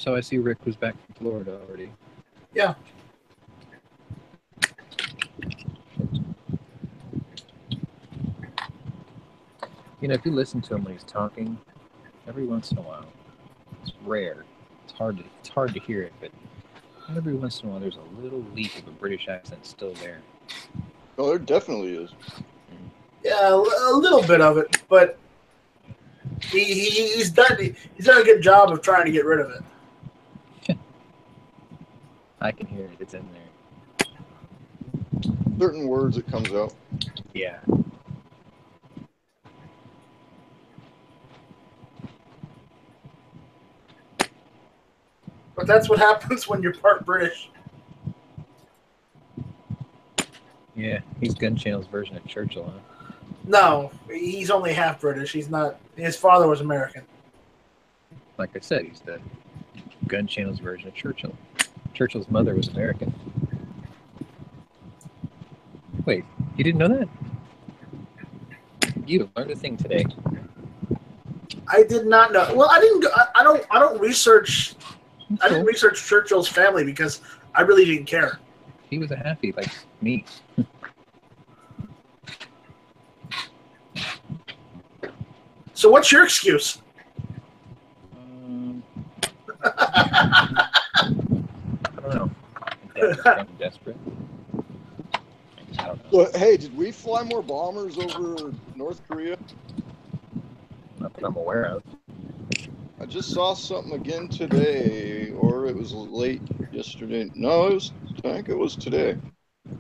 So I see Rick was back in Florida already. Yeah. You know, if you listen to him when he's talking, every once in a while, it's rare. It's hard to hear it, but every once in a while, there's a little leak of a British accent still there. Oh, there definitely is. Yeah, a little bit of it, but he's done a good job of trying to get rid of it. I can hear it. It's in there. Certain words it comes out. Yeah. But that's what happens when you're part British. Yeah, he's Gun Channel's version of Churchill, huh? No, he's only half British. He's not. His father was American. Like I said, he's the Gun Channel's version of Churchill. Churchill's mother was American. Wait, you didn't know that? You learned a thing today. I did not know. Well, I didn't. I don't research. I didn't research Churchill's family because I really didn't care. He was a halfie like me. So what's your excuse? I don't know. I'm desperate. I don't know. So, hey, did we fly more bombers over North Korea? Not that I'm aware of. I just saw something again today, or it was late yesterday. No, I think it was today. I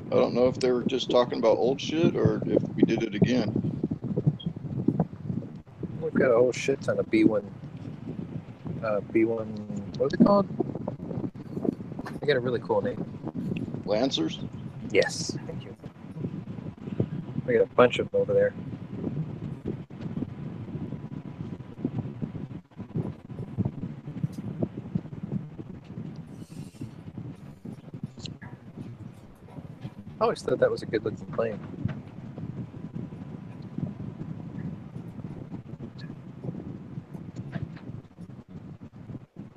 don't know if they were just talking about old shit or if we did it again. We've got a whole shit ton of B1. What's it called? They got a really cool name. Lancers? Yes, thank you. We got a bunch of them over there. I always thought that was a good looking plane.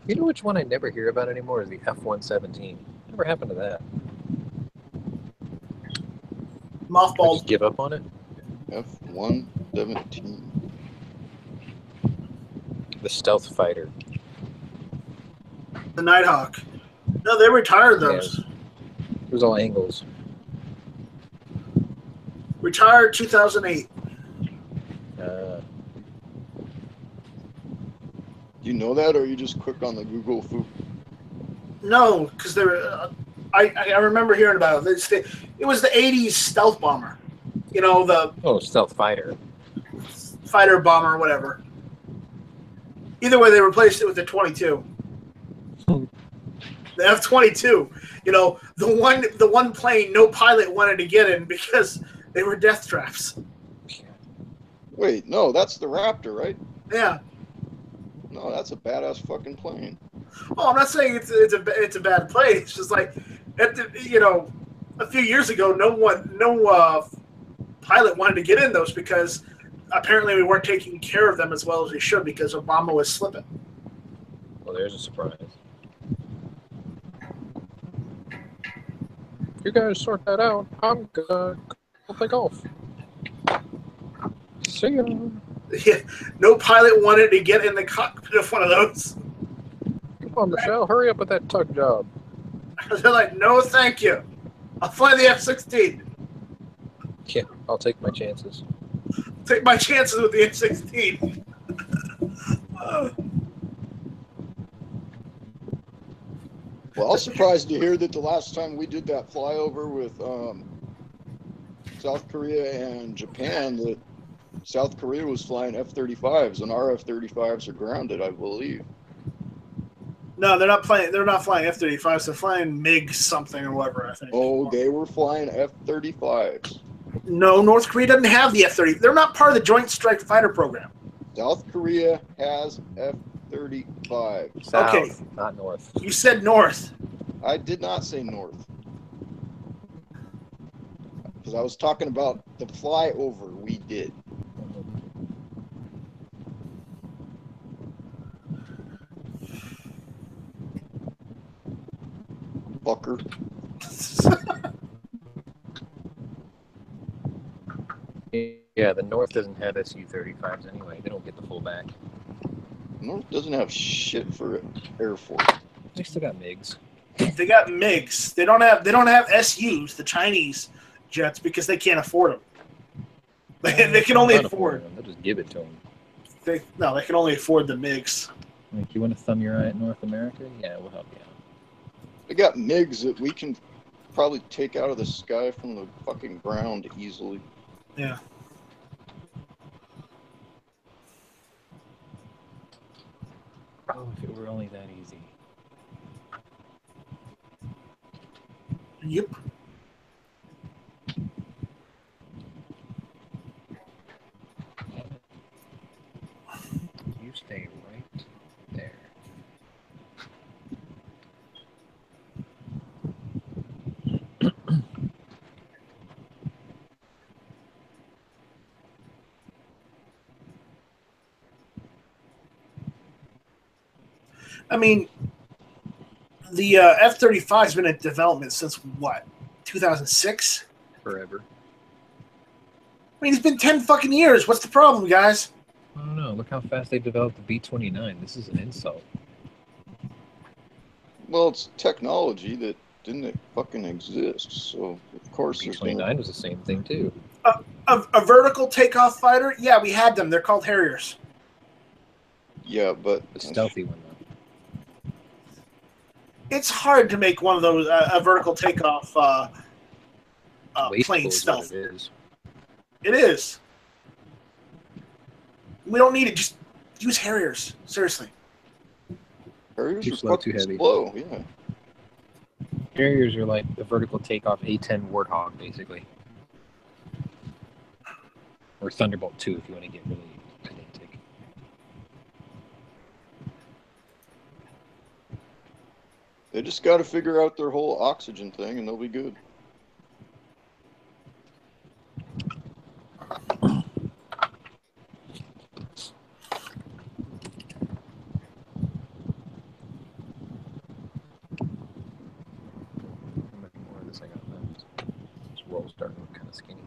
You know which one I never hear about anymore is the F-117. Whatever happened to that? Mothballed. I just give up on it. F-117. The stealth fighter. The Nighthawk. No, they retired those. Yeah, it was all angles. Retired 2008. Do you know that, or are you just quick on the Google food? No, because they were. I remember hearing about it. It was the 80s stealth bomber. You know, the stealth fighter. Fighter bomber or whatever. Either way, they replaced it with the 22. The F-22. You know, the one plane no pilot wanted to get in because they were death traps. Wait, no, that's the Raptor, right? Yeah. No, that's a badass fucking plane. Oh, I'm not saying it's a bad plane. It's just like, a few years ago, no pilot wanted to get in those because apparently we weren't taking care of them as well as we should because Obama was slipping. Well, there's a surprise. You guys sort that out. I'm gonna go play golf. See ya. Yeah, no pilot wanted to get in the cockpit of one of those. Come on, Michelle, hurry up with that tug job. They're like, no, thank you. I'll fly the F-16. Yeah, I'll take my chances. Take my chances with the F-16. Well, I was surprised to hear that the last time we did that flyover with South Korea and Japan, that South Korea was flying F-35s, and our F-35s are grounded, I believe. No, they're not flying F-35s. They're flying MiG something or whatever, I think. Oh, they were flying F-35s. No, North Korea doesn't have the F-30. They're not part of the Joint Strike Fighter program. South Korea has F-35. South, okay, not north. You said north. I did not say north. Because I was talking about the flyover we did. fucker. Yeah, the North doesn't have Su-35s anyway. They don't get the full back. North doesn't have shit for Air Force. They still got MiGs. They got MiGs. They don't have SUs, the Chinese jets, because they can't afford them. They can only afford them. They'll just give it to them. They can only afford the MiGs. Like, you want to thumb your eye at North America? Yeah, we'll help you out. They got MiGs that we can probably take out of the sky from the fucking ground easily. Yeah. Oh, if it were only that easy. Yep. You stay right there. I mean, the F-35 has been in development since what, 2006? Forever. I mean, it's been 10 fucking years. What's the problem, guys? I don't know. Look how fast they developed the B-29. This is an insult. Well, it's technology that didn't fucking exist, so of course B-29 was the same thing too. A vertical takeoff fighter? Yeah, we had them. They're called Harriers. Yeah, but the stealthy one though. It's hard to make one of those a vertical takeoff plane stealth. It is. It is. We don't need it. Just use Harriers. Seriously. Harriers too are slow, fucking too heavy. Slow, yeah. Harriers are like the vertical takeoff A-10 Warthog, basically. Or Thunderbolt 2, if you want to get really pedantic. They just got to figure out their whole oxygen thing, and they'll be good. Roll starting to look kind of skinny.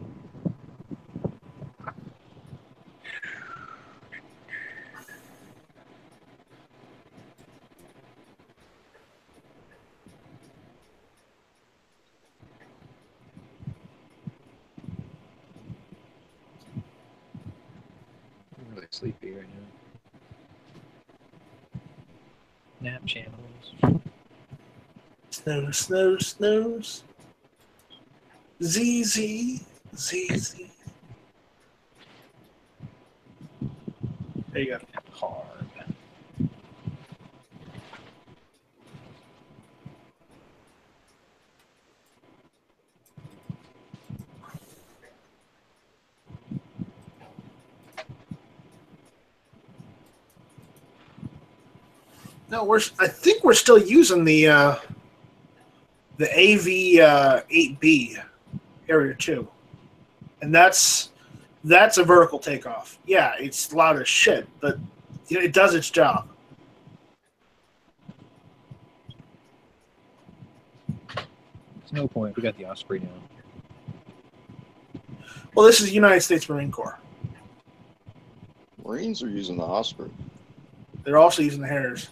I'm really sleepy right now. Nap channels. Snooze. ZZ. There you go. Hard. No, I think we're still using the AV-8B Harrier 2, and that's a vertical takeoff. Yeah, it's loud as shit, but it does its job. There's no point. We got the Osprey now. Well, this is United States Marine Corps. Marines are using the Osprey. They're also using the Harriers.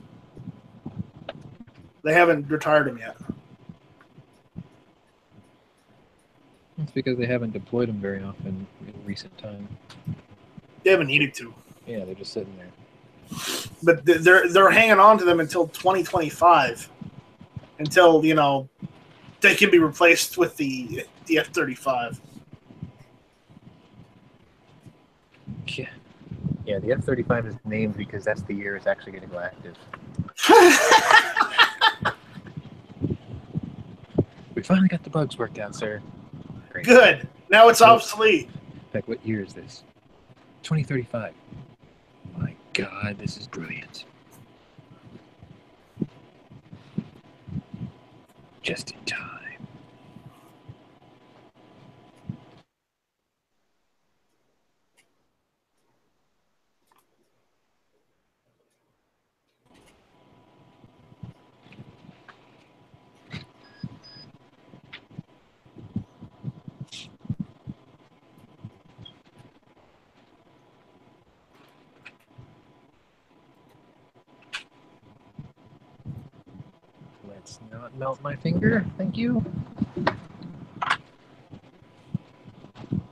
They haven't retired them yet. It's because they haven't deployed them very often in recent time. They haven't needed to. Yeah, they're just sitting there. But they're hanging on to them until 2025, until they can be replaced with the F-35. Yeah, the F-35 is named because that's the year it's actually going to go active. We finally got the bugs worked out, sir. Great. Good. Now it's obsolete. Heck, what year is this? 2035. My God, this is brilliant. Just in time. Please not melt my finger. Thank you.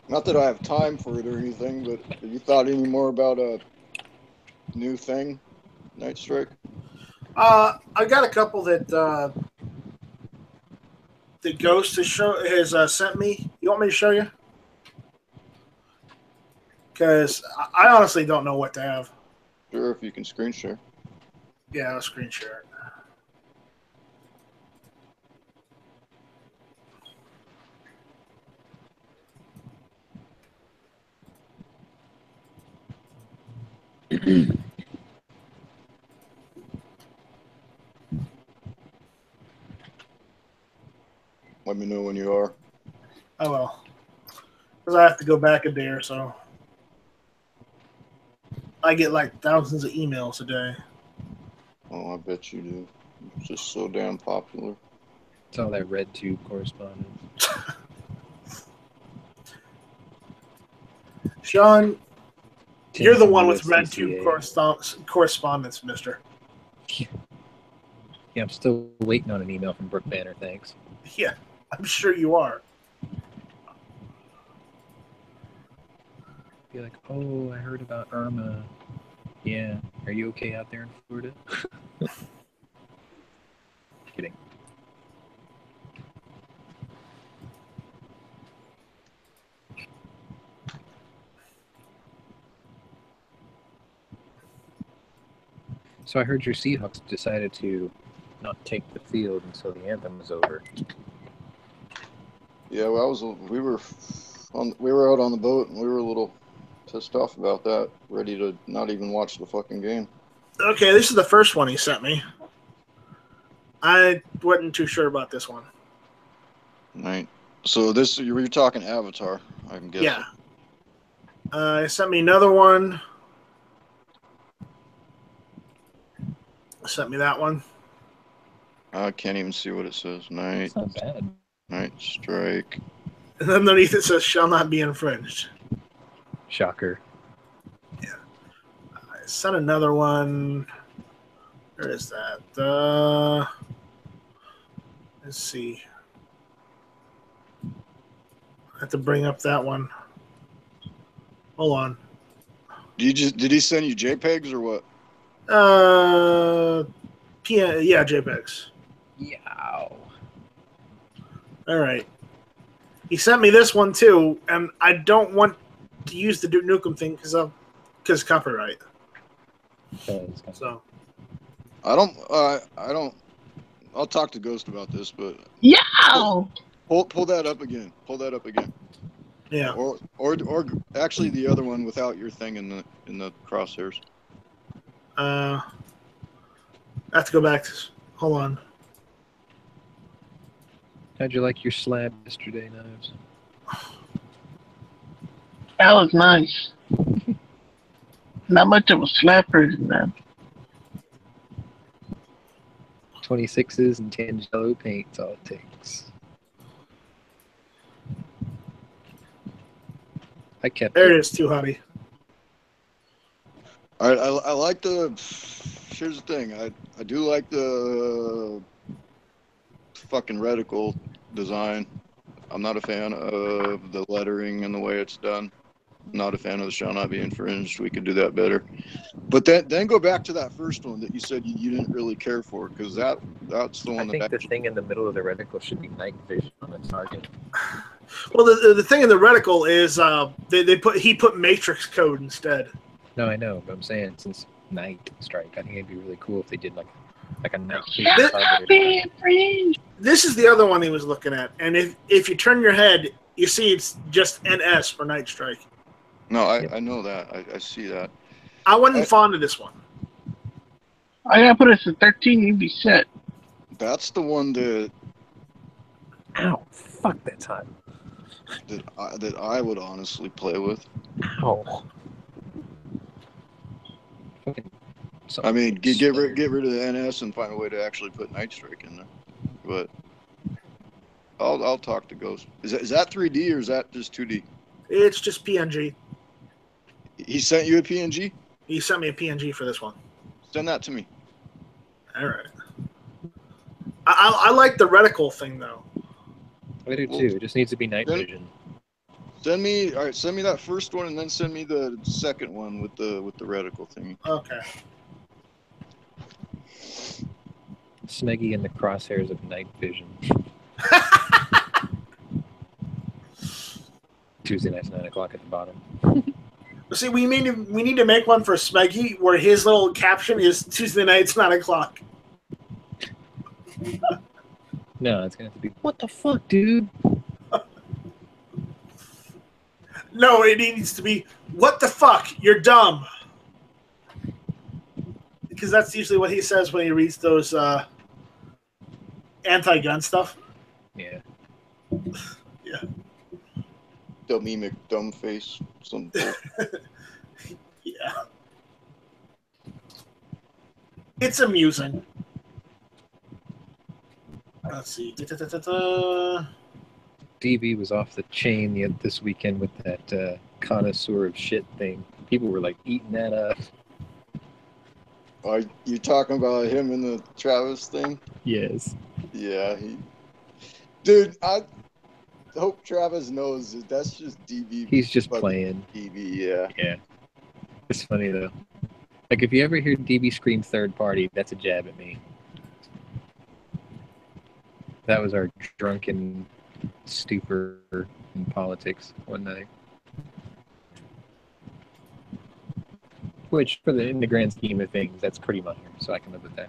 Not that I have time for it or anything, but have you thought any more about a new thing, Night Strike? I got a couple that the Ghost has sent me. You want me to show you? Because I honestly don't know what to have. Sure, if you can screen share. Yeah, I'll screen share it. Let me know when you are. I will. Because I have to go back a day or so. I get like thousands of emails a day. Oh, I bet you do. It's just so damn popular. It's all that red tube correspondence. Sean, you're the one with red tube correspondence, mister. Yeah, I'm still waiting on an email from Brooke Banner, thanks. Yeah, I'm sure you are. Be like, oh, I heard about Irma. Yeah, are you okay out there in Florida? Kidding. So I heard your Seahawks decided to not take the field until the anthem was over. Yeah, well, we were out on the boat and we were a little pissed off about that, ready to not even watch the fucking game. Okay, this is the first one he sent me. I wasn't too sure about this one. Right. So you're talking Avatar, I'm guessing. Yeah. He sent me another one. Sent me that one. I can't even see what it says. It's not bad. Night Strike. And underneath it says, shall not be infringed. Shocker. Yeah. I sent another one. Where is that? Let's see. I have to bring up that one. Hold on. Did he send you JPEGs or what? Yeah, JPEGs. Yeah. All right. He sent me this one too, and I don't want to use the Duke Nukem thing because copyright. So I don't. I'll talk to Ghost about this, but yeah. Pull that up again. Pull that up again. Yeah. Or actually the other one without your thing in the crosshairs. I have to go back. Hold on. How'd you like your slab yesterday, Knives? That was nice. Not much of a slapper, man. 26s and 10 jello paint's all it takes. I kept there it is, too, hottie. I like the. Here's the thing. I do like the fucking reticle design. I'm not a fan of the lettering and the way it's done. Not a fan of the shall not be infringed. We could do that better. But then go back to that first one that you said you didn't really care for, because that's the one. I think the thing in the middle of the reticle should be night vision on the target. Well, the thing in the reticle is he put matrix code instead. No, I know, but I'm saying since Night Strike, I think it'd be really cool if they did like a night vision. This is the other one he was looking at, and if you turn your head, you see it's just NS for Night Strike. No, I know that. I see that. I wasn't fond of this one. I gotta put it to 13, you'd be set. That's the one that. Ow! Fuck, that's hot. That I would honestly play with. Ow! I mean, get rid of the NS and find a way to actually put Night Strike in there. But I'll talk to Ghost. Is that 3D or is that just 2D? It's just PNG. He sent you a PNG? He sent me a PNG for this one. Send that to me. All right. I like the reticle thing though. I do too. It just needs to be night vision. Send me that first one, and then send me the second one with the reticle thing. Okay. Smeggy and the crosshairs of night vision. Tuesday nights, 9 o'clock at the bottom. See, we need to make one for Smeggy where his little caption is Tuesday nights, 9 o'clock. No, it's gonna have to be, what the fuck, dude? No, it needs to be, what the fuck? You're dumb. Because that's usually what he says when he reads those anti-gun stuff. Yeah. Yeah. Dummy McDumbface. Some Yeah. It's amusing. Let's see. DB was off the chain this weekend with that connoisseur of shit thing. People were like eating that up. Are you talking about him and the Travis thing? Yes. Yeah, dude, I hope Travis knows that that's just DB. He's just playing. DB, yeah. Yeah. It's funny though. Like if you ever hear DB scream third party, that's a jab at me. That was our drunken stupor in politics one night. Which, in the grand scheme of things, that's pretty minor, so I can live with that.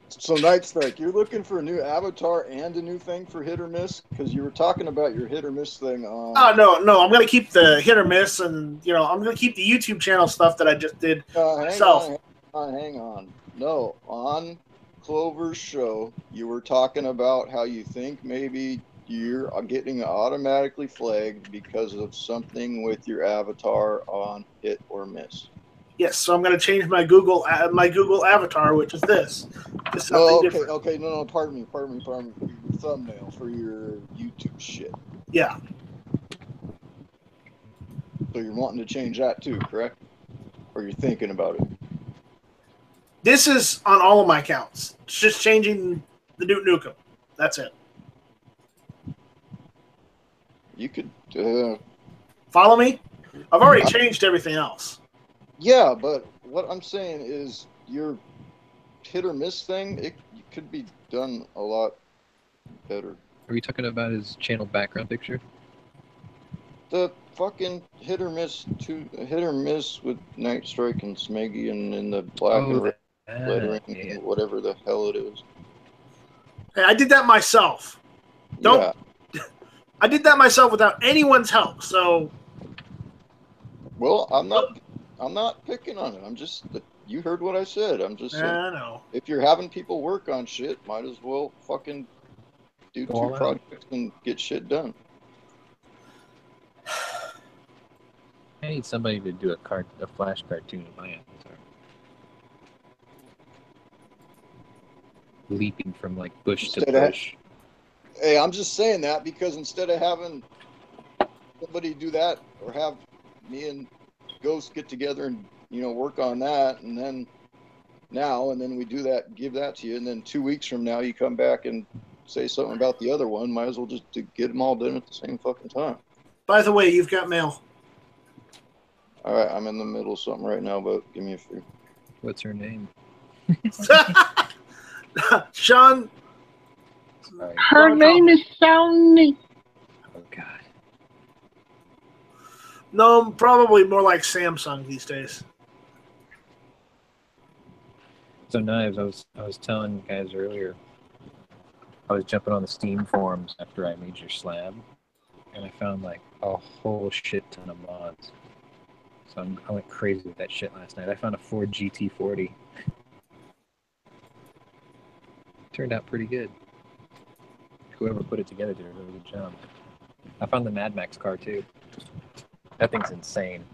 So, Night Strike, you're looking for a new avatar and a new thing for hit or miss? Because you were talking about your hit or miss thing on... Oh, no, I'm going to keep the hit or miss, and, I'm going to keep the YouTube channel stuff that I just did myself. Hang on. No, on Clover's show, you were talking about how you think maybe you're getting automatically flagged because of something with your avatar on hit or miss. Yes, so I'm going to change my Google avatar, which is this. Okay, no, pardon me. For your thumbnail, for your YouTube shit. Yeah. So you're wanting to change that too, correct? Or you're thinking about it? This is on all of my accounts. It's just changing the Duke Nukem. That's it. You could... Follow me? I've already changed everything else. Yeah, but what I'm saying is your hit or miss thing, it could be done a lot better. Are you talking about his channel background picture? The fucking hit or miss with Night Strike and Smeggy and in the black and red lettering, whatever the hell it is. Hey, I did that myself. I did that myself without anyone's help, so... Well, I'm not picking on it. I'm just... You heard what I said. I'm just saying. I know. If you're having people work on shit, might as well fucking do two projects and get shit done. I need somebody to do a flash cartoon of my avatar. Leaping from like bush to bush. Hey, I'm just saying that because instead of having somebody do that, or have me and Ghost get together and work on that, and then we do that, give that to you, and then 2 weeks from now you come back and say something about the other one. Might as well just get them all done at the same fucking time. By the way, you've got mail. All right, I'm in the middle of something right now, but give me a few. What's her name? Sean. Her name is Shawnee. Oh God. No, probably more like Samsung these days. So Knives, I was telling you guys earlier, I was jumping on the Steam forums after I made your slab, and I found like a whole shit ton of mods. So I went crazy with that shit last night. I found a Ford GT40. Turned out pretty good. Whoever put it together did a really good job. I found the Mad Max car too. That thing's insane.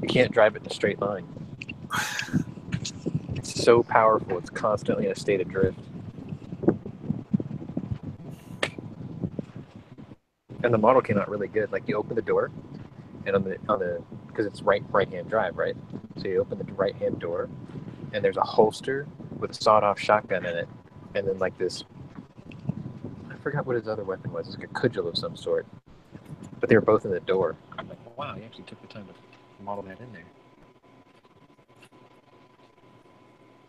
You can't drive it in a straight line. It's so powerful, it's constantly in a state of drift. And the model came out really good. Like, you open the door, and on the because it's right-hand drive, right? So you open the right-hand door, and there's a holster with a sawed-off shotgun in it, and then like this. I forgot what his other weapon was. It's like a cudgel of some sort. But they were both in the door. I'm like, wow, you actually took the time to model that in there.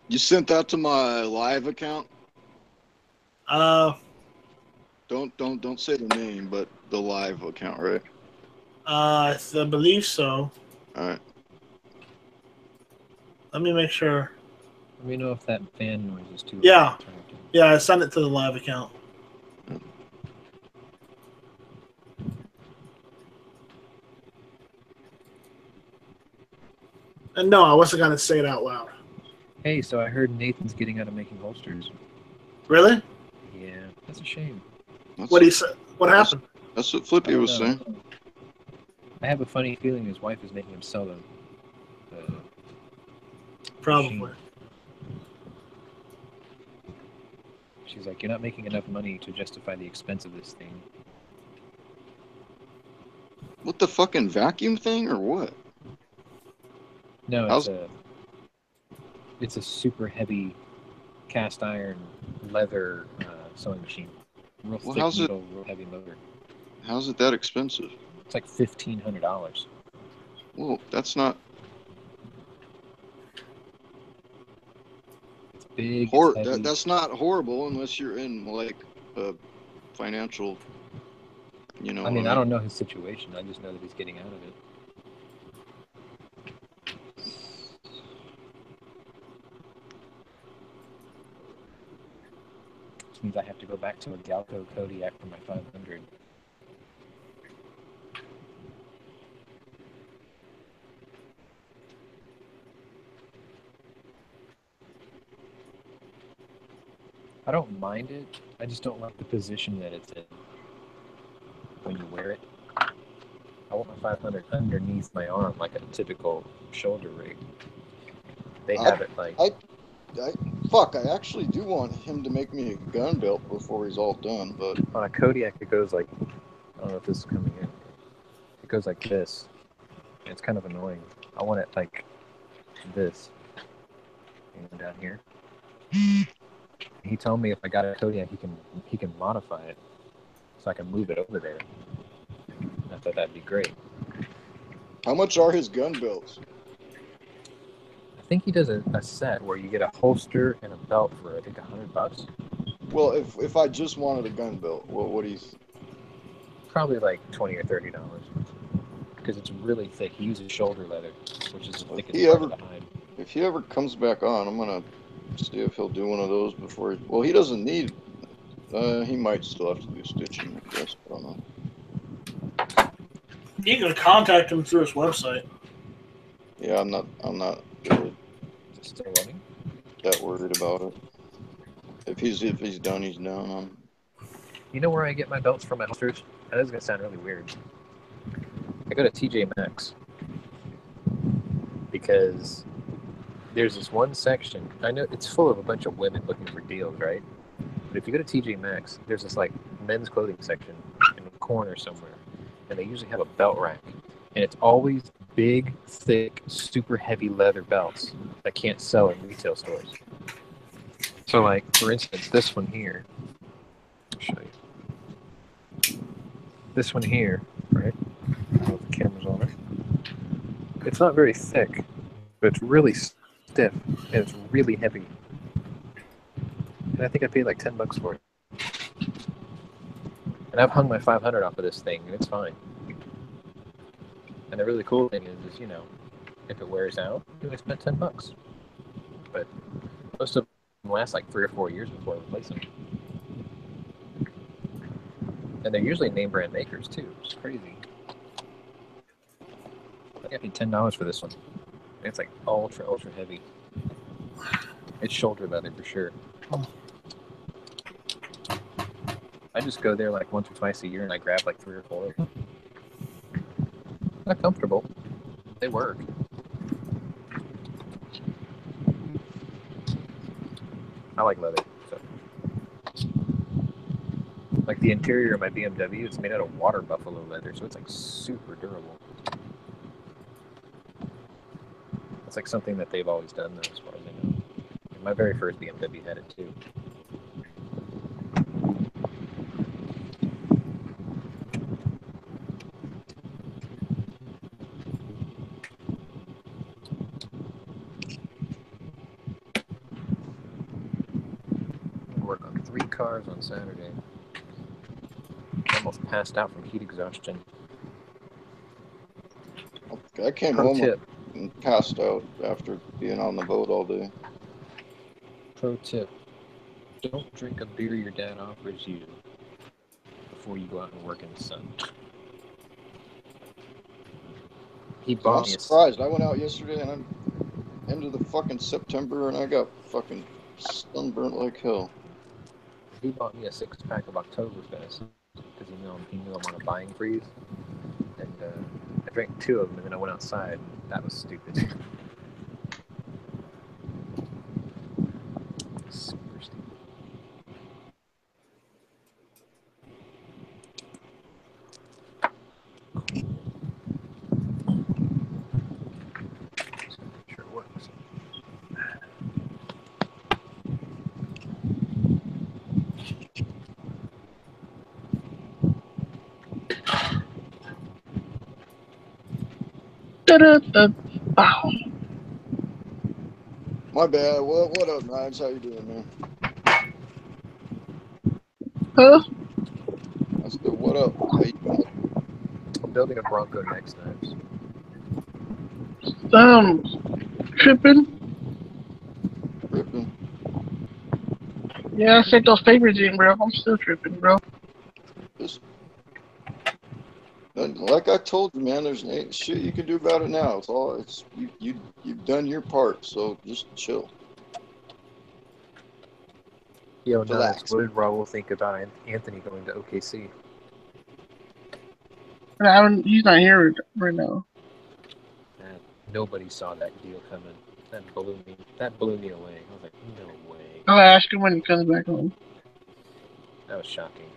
You sent that to my live account? Don't say the name, but the live account, right? I believe so. All right. Let me make sure. Let me know if that fan noise is too. Yeah, I sent it to the live account. And no, I wasn't gonna say it out loud. Hey, so I heard Nathan's getting out of making holsters. Really? Yeah, that's a shame. What he said? What happened? That's what Flippy was saying. I have a funny feeling his wife is making him sell them. Probably. Machine. She's like, you're not making enough money to justify the expense of this thing. What, the fucking vacuum thing or what? No, it's a super heavy cast iron leather sewing machine. Real thick needle, real heavy motor. How's it that expensive? It's like $1,500. Well, that's not. It's big. That's not horrible unless you're in like a financial. You know. I mean, I don't know his situation. I just know that he's getting out of it. Which means I have to go back to a Galco Kodiak for my 500. I don't mind it. I just don't like the position that it's in when you wear it. I want my 500 underneath my arm like a typical shoulder rig. They have it like... I actually do want him to make me a gun belt before he's all done, but... On a Kodiak, it goes like... I don't know if this is coming in. It goes like this. It's kind of annoying. I want it like this. And down here. He told me if I got a Kodiak, he can modify it so I can move it over there. I thought that'd be great. How much are his gun belts? I think he does a set where you get a holster and a belt for I think $100. Well, if I just wanted a gun belt, what do you? Probably like $20 or $30 because it's really thick. He uses shoulder leather, which is the thickest part of the hide. If he ever comes back on, I'm gonna see if he'll do one of those before. He doesn't need. He might still have to do stitching, I guess. I don't know. You can contact him through his website. Yeah, I'm not really still running. That worried about it. If he's done, he's done. You know where I get my belts from my holsters? That is gonna sound really weird. I go to TJ Maxx because there's this one section. I know it's full of a bunch of women looking for deals, right? But if you go to TJ Maxx, there's this like men's clothing section in the corner somewhere, and they usually have a belt rack, and it's always big, thick, super heavy leather belts that can't sell in retail stores. So, like for instance, this one here. I'll show you. This one here, right? The camera's on it. It's not very thick, but it's really stiff and it's really heavy. And I think I paid like $10 for it. And I've hung my 500 off of this thing, and it's fine. And the really cool thing is you know, if it wears out, you only spent $10. But most of them last like 3 or 4 years before I replace them. And they're usually name brand makers too. It's crazy. I think I paid $10 for this one. It's like ultra heavy. It's shoulder leather for sure. I just go there like once or twice a year and I grab like 3 or 4 of them. Not comfortable. They work. I like leather. So. Like the interior of my BMW, it's made out of water buffalo leather, so it's like super durable. It's like something that they've always done, though, as far as I know. My very first BMW had it too. Work on 3 cars on Saturday. Almost passed out from heat exhaustion. I came home and passed out after being on the boat all day. Pro tip: don't drink a beer your dad offers you before you go out and work in the sun. He bought me. I'm surprised. I went out yesterday and I'm into the fucking September and I got fucking sunburnt like hell. He bought me a 6-pack of Oktoberfest because he knew I'm on a buying freeze, and I drank 2 of them and then I went outside. That was stupid. Super stupid. Sure it works. My bad. What up, Knives? How you doing, man? Huh? I said, what up? How you doing? I'm building a Bronco next, Knives. Tripping. Tripping. Yeah, I sent those papers in, bro. I'm still tripping, bro. Like I told you, man, there's shit you can do about it now. You've done your part, so just chill. Yo, Knives, what did Raul think about Anthony going to OKC? He's not here right now. Man, nobody saw that deal coming. That blew me away. I was like, no way. I'll ask him when he comes back home. That was shocking.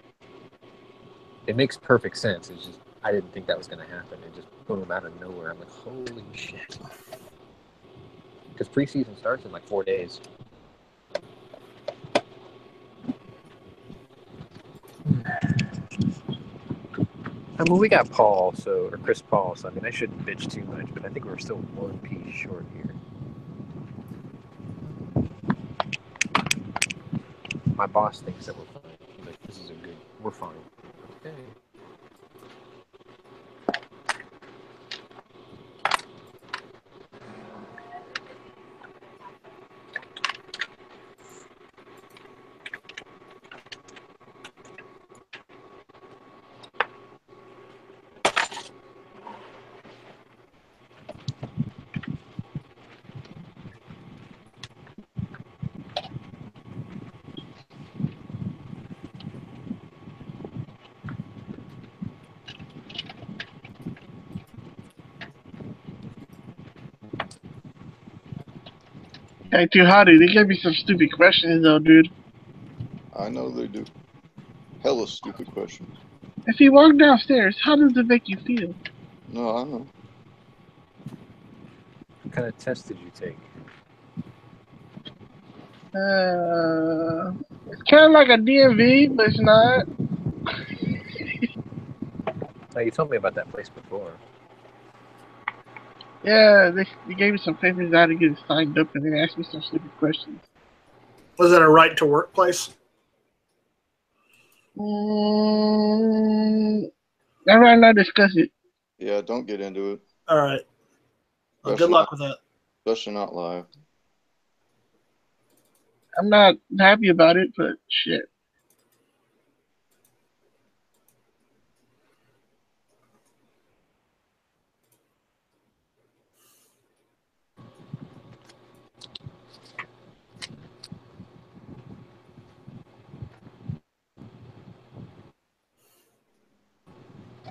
It makes perfect sense. It's just I didn't think that was going to happen. It just boom out of nowhere. I'm like, holy shit. Because preseason starts in like 4 days. I mean, we got Chris Paul, so I mean, I shouldn't bitch too much, but I think we're still 1 piece short here. My boss thinks that we're fine. He's like, we're fine. Okay. Hey, too hotty. They gave me some stupid questions, though, dude. I know they do. Hella stupid questions. If you walk downstairs, how does it make you feel? No, I know. What kind of test did you take? It's kind of like a DMV, but it's not. Oh, you told me about that place before. Yeah, they gave me some papers. I had to get it signed up, and then asked me some stupid questions. Was that a right to work place? I'd rather not discuss it. Yeah, don't get into it. All right. Well, good luck with that. Especially not live. I'm not happy about it, but shit.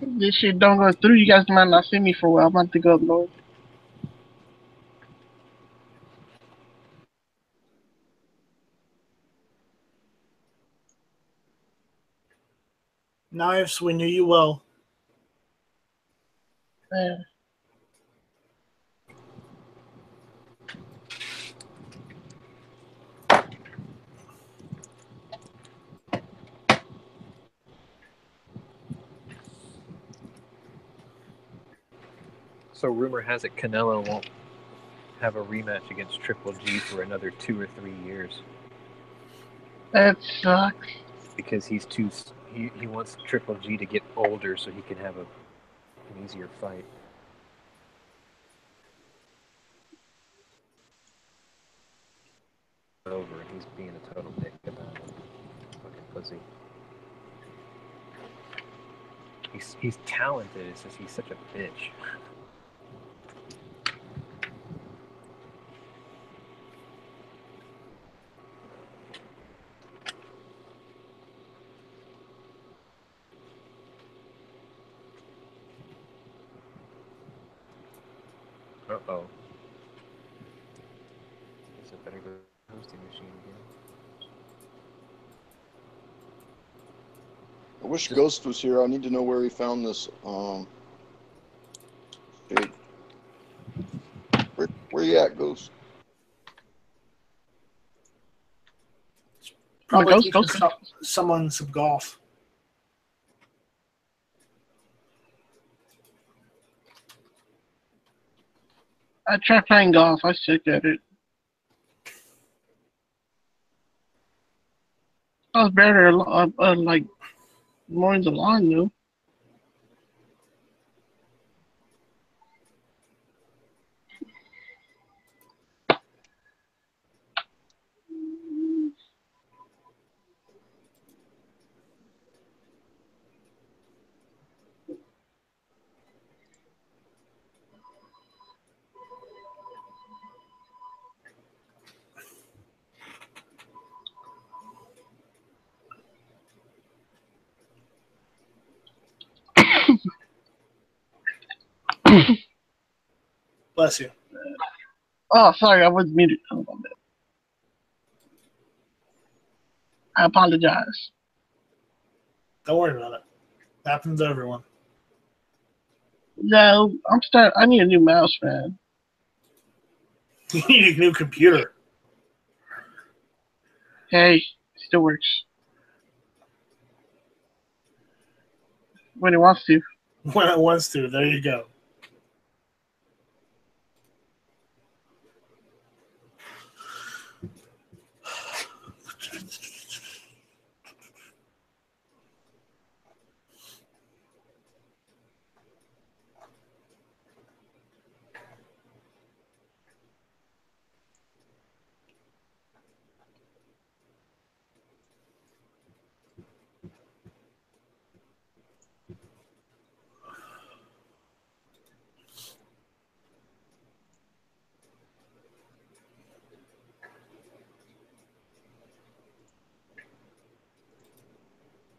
This shit don't go through. You guys might not see me for a while. I'm about to go up north. Knives, we knew you well. Yeah. So rumor has it Canelo won't have a rematch against Triple G for another 2 or 3 years. That sucks. Because he's too. He wants Triple G to get older so he can have an easier fight. Over, and he's being a total dick about it. Fucking pussy. He's talented. It's just he's such a bitch. Uh-oh. Guess I better go to the hosting machine again. I wish Ghost was here. I need to know where he found this. Shit. Where you at, Ghost? Probably teaching someone some golf. I tried playing golf. I suck at it. I was better like mowing the lawn, though. Bless you. Oh, sorry, I was muted. Oh, my bad. I apologize. Don't worry about it. Happens to everyone. No, I need a new mouse, man. You need a new computer. Hey, still works. When it wants to. When it wants to. There you go.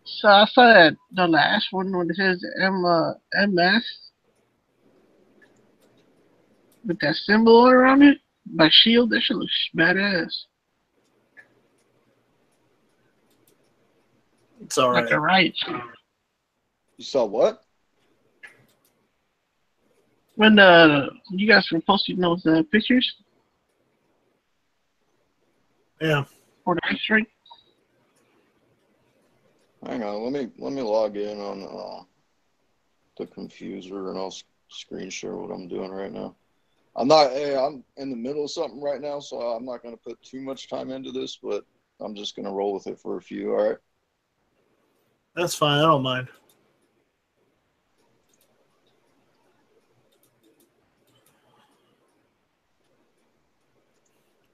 So I saw that the last one when it says MS with that symbol around it, like shield. That shit looks badass. It's all right. Like a right. You saw what? When you guys were posting those pictures. Yeah. For the X-ray. Hang on, let me log in on the confuser and I'll screen share what I'm doing right now. I'm in the middle of something right now, so I'm not going to put too much time into this, but I'm just going to roll with it for a few. All right. That's fine. I don't mind.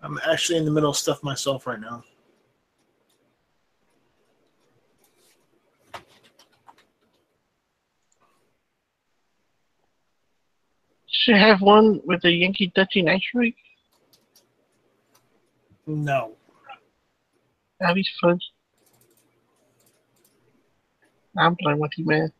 I'm actually in the middle of stuff myself right now. Should have one with the Yankee Dutchy X-ray. No. That'd be fun. I'm playing with you, man.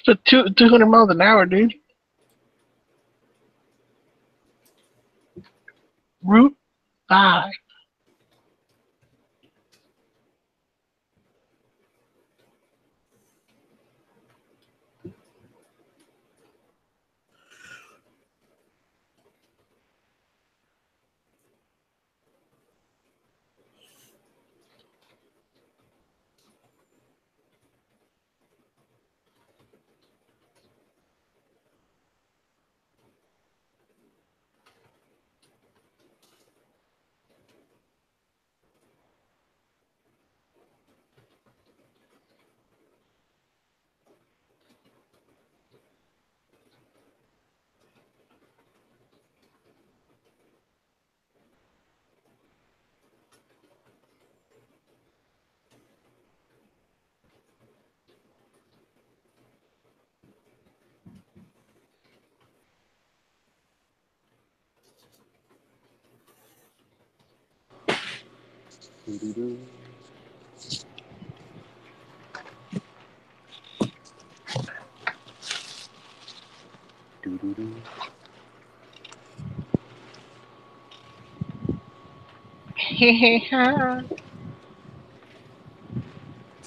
for 200 miles an hour, dude. Route 5.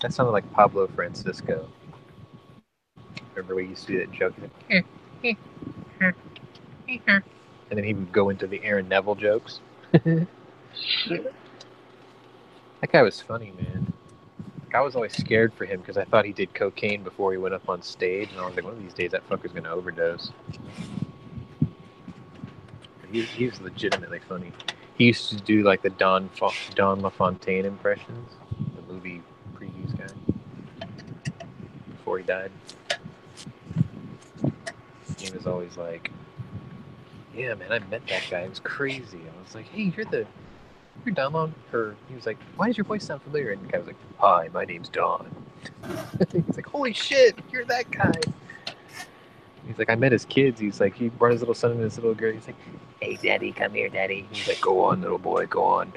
That sounded like Pablo Francisco. Remember we used to do that joke? And then he would go into the Aaron Neville jokes. That guy was funny, man. I was always scared for him because I thought he did cocaine before he went up on stage, and I was like, one of these days that fucker's gonna overdose. He was legitimately funny. He used to do like the Don LaFontaine impressions, the movie previews guy, before he died. He was always like, "Yeah, man, I met that guy. It was crazy." I was like, "Hey, you're Don." Or he was like, "Why does your voice sound familiar?" And the guy was like, "Hi, my name's Don." He's like, "Holy shit, you're that guy." He's like, I met his kids. He's like, he brought his little son and his little girl. He's like, "Hey, daddy, come here, daddy." He's like, "Go on, little boy, go on.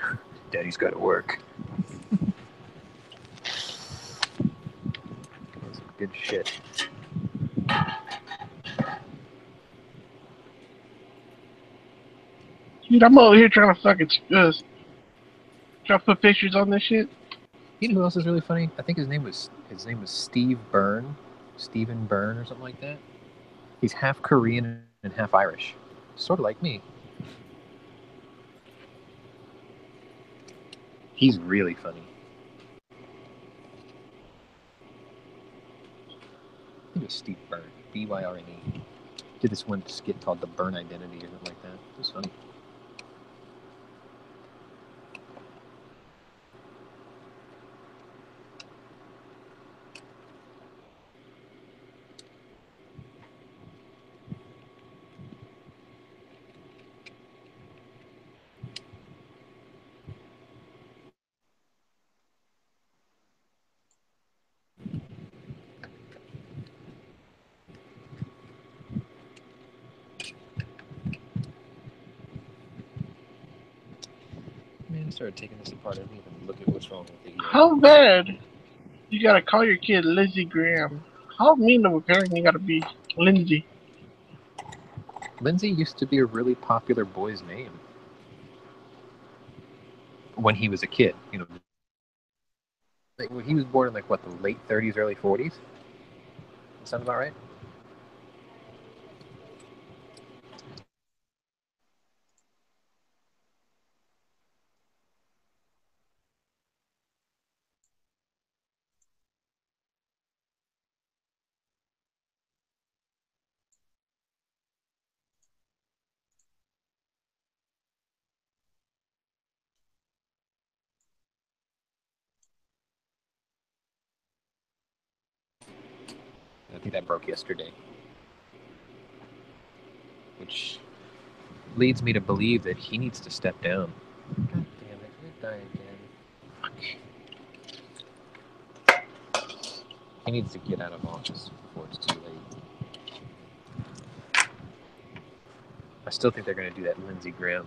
Daddy's got to work." That was good shit. Dude, I'm over here trying to fucking try to put pictures on this shit. You know who else is really funny? I think his name was Steve Byrne, Stephen Byrne or something like that. He's half Korean and half Irish, sort of like me. He's really funny. I think it was Steve Byrne, Byrne. Did this one skit called The Byrne Identity or something like that. It was funny. Man, I started taking this apart. I didn't even look at what's wrong with it yet. How bad you gotta call your kid Lindsey Graham? How mean of a parent you gotta be, Lindsay? Lindsay used to be a really popular boy's name when he was a kid. You know, like, he was born in like what, the late 30s, early 40s. That sounds about right. I think that broke yesterday, which leads me to believe that he needs to step down. God damn it, it died again. He needs to get out of office before it's too late. I still think they're going to do that Lindsey Graham.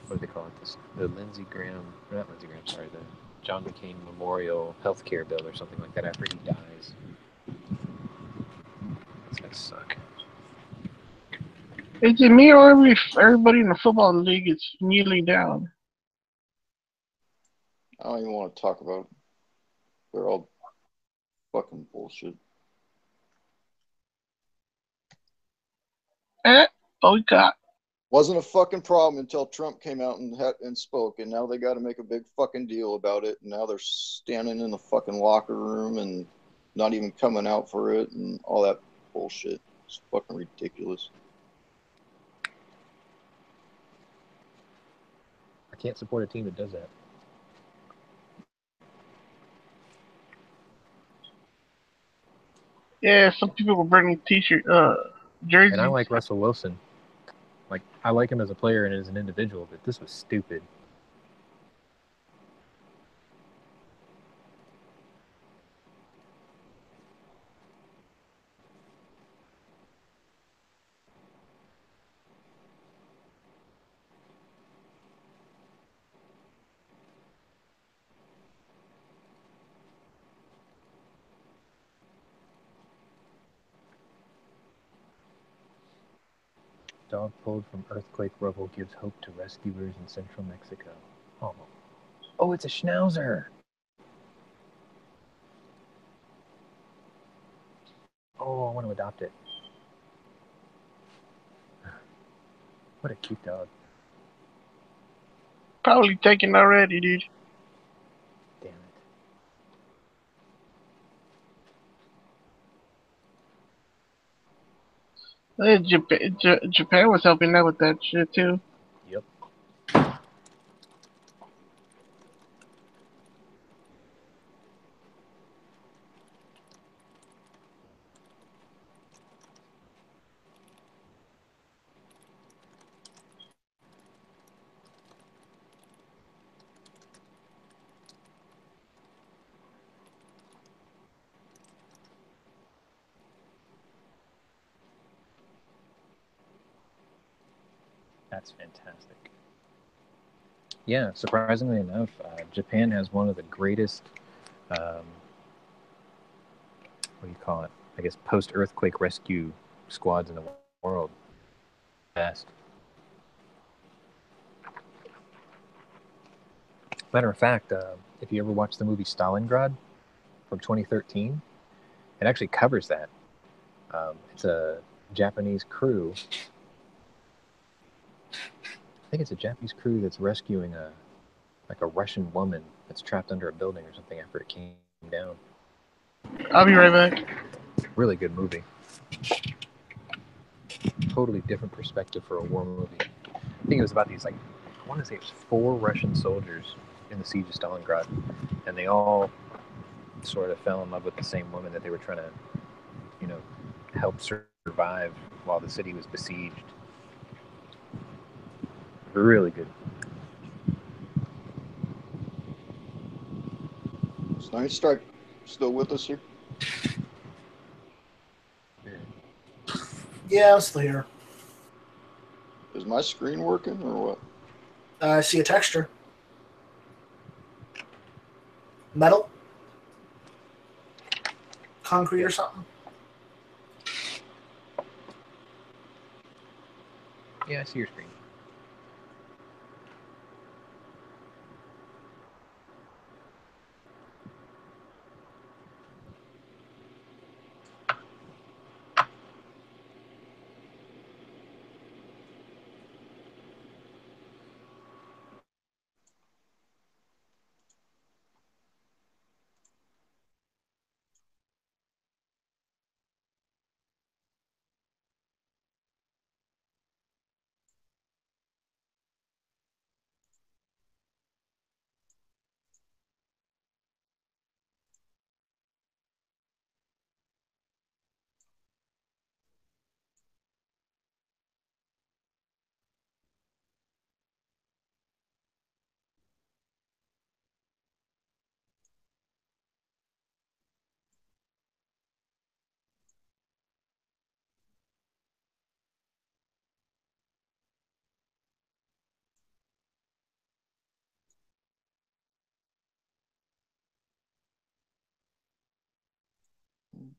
What do they call it? The Lindsey Graham, not Lindsey Graham, sorry, the John McCain Memorial Healthcare Bill or something like that after he dies. suck. Is it me or everybody in the football league is kneeling down? I don't even want to talk about it. They're all fucking bullshit. Boycott. Wasn't a fucking problem until Trump came out and spoke, and now they got to make a big fucking deal about it. And now they're standing in the fucking locker room and not even coming out for it and all that bullshit. It's fucking ridiculous. I can't support a team that does that. Yeah, some people were bringing jerseys. And I like Russell Wilson. Like, I like him as a player and as an individual, but this was stupid. Dog pulled from earthquake rubble gives hope to rescuers in central Mexico. Oh, it's a schnauzer. Oh, I want to adopt it. What a cute dog. Probably taken already, dude. Damn it. Japan was helping out with that shit too. Yep. That's fantastic. Yeah, surprisingly enough, Japan has one of the greatest, what do you call it? I guess post-earthquake rescue squads in the world. Best. Matter of fact, if you ever watched the movie Stalingrad from 2013, it actually covers that. It's a Japanese crew. I think it's a Japanese crew that's rescuing a Russian woman that's trapped under a building or something after it came down. I'll be right back. Really good movie. Totally different perspective for a war movie. I think it was about these, like, I want to say it was 4 Russian soldiers in the siege of Stalingrad, and they all sort of fell in love with the same woman that they were trying to, help survive while the city was besieged. Really good. Is Night Strike still with us here? Yeah, I'm still here. Is my screen working or what? I see a texture. Metal? Concrete or something? Yeah, I see your screen.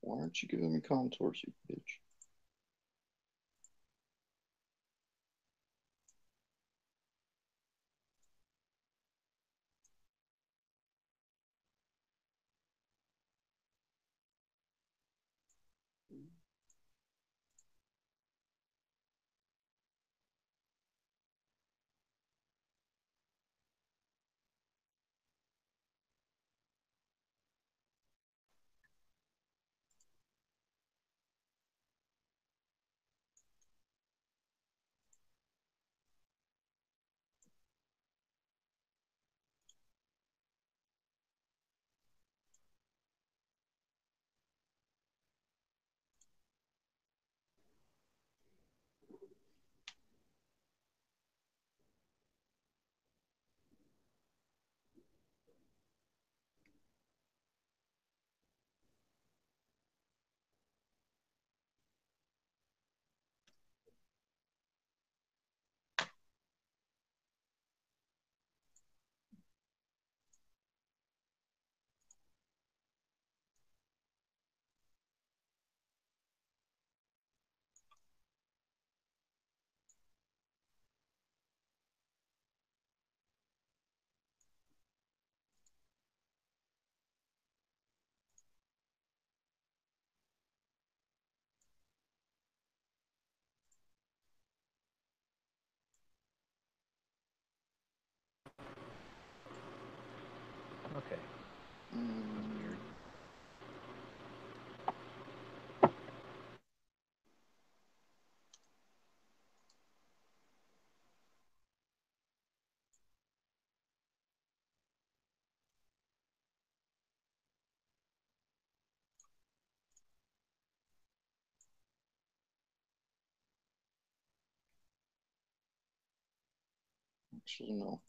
Why aren't you giving me contours, you bitch? Okay. Weird. Actually, no.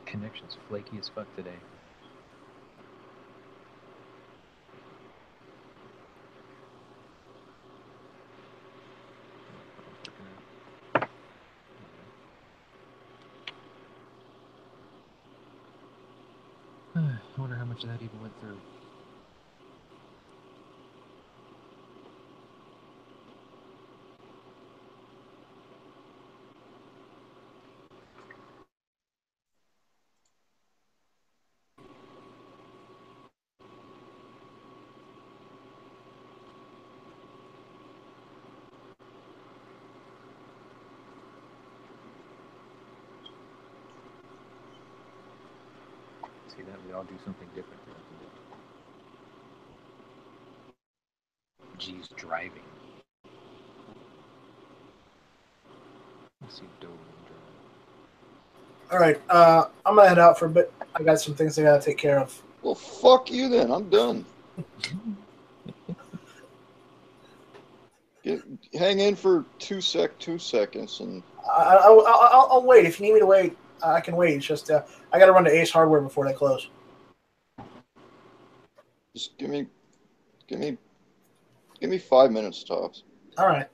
Connection's flaky as fuck today. I wonder how much of that even went through. See that? We all do something different throughout the day. G's driving. Let's see, Dolan drive. All right, I'm gonna head out for a bit. I got some things I gotta take care of. Well, fuck you then. I'm done. Hang in for 2 seconds, and I'll wait. If you need me to wait, I can wait. It's just I gotta run to Ace Hardware before they close. just give me 5 minutes tops. All right.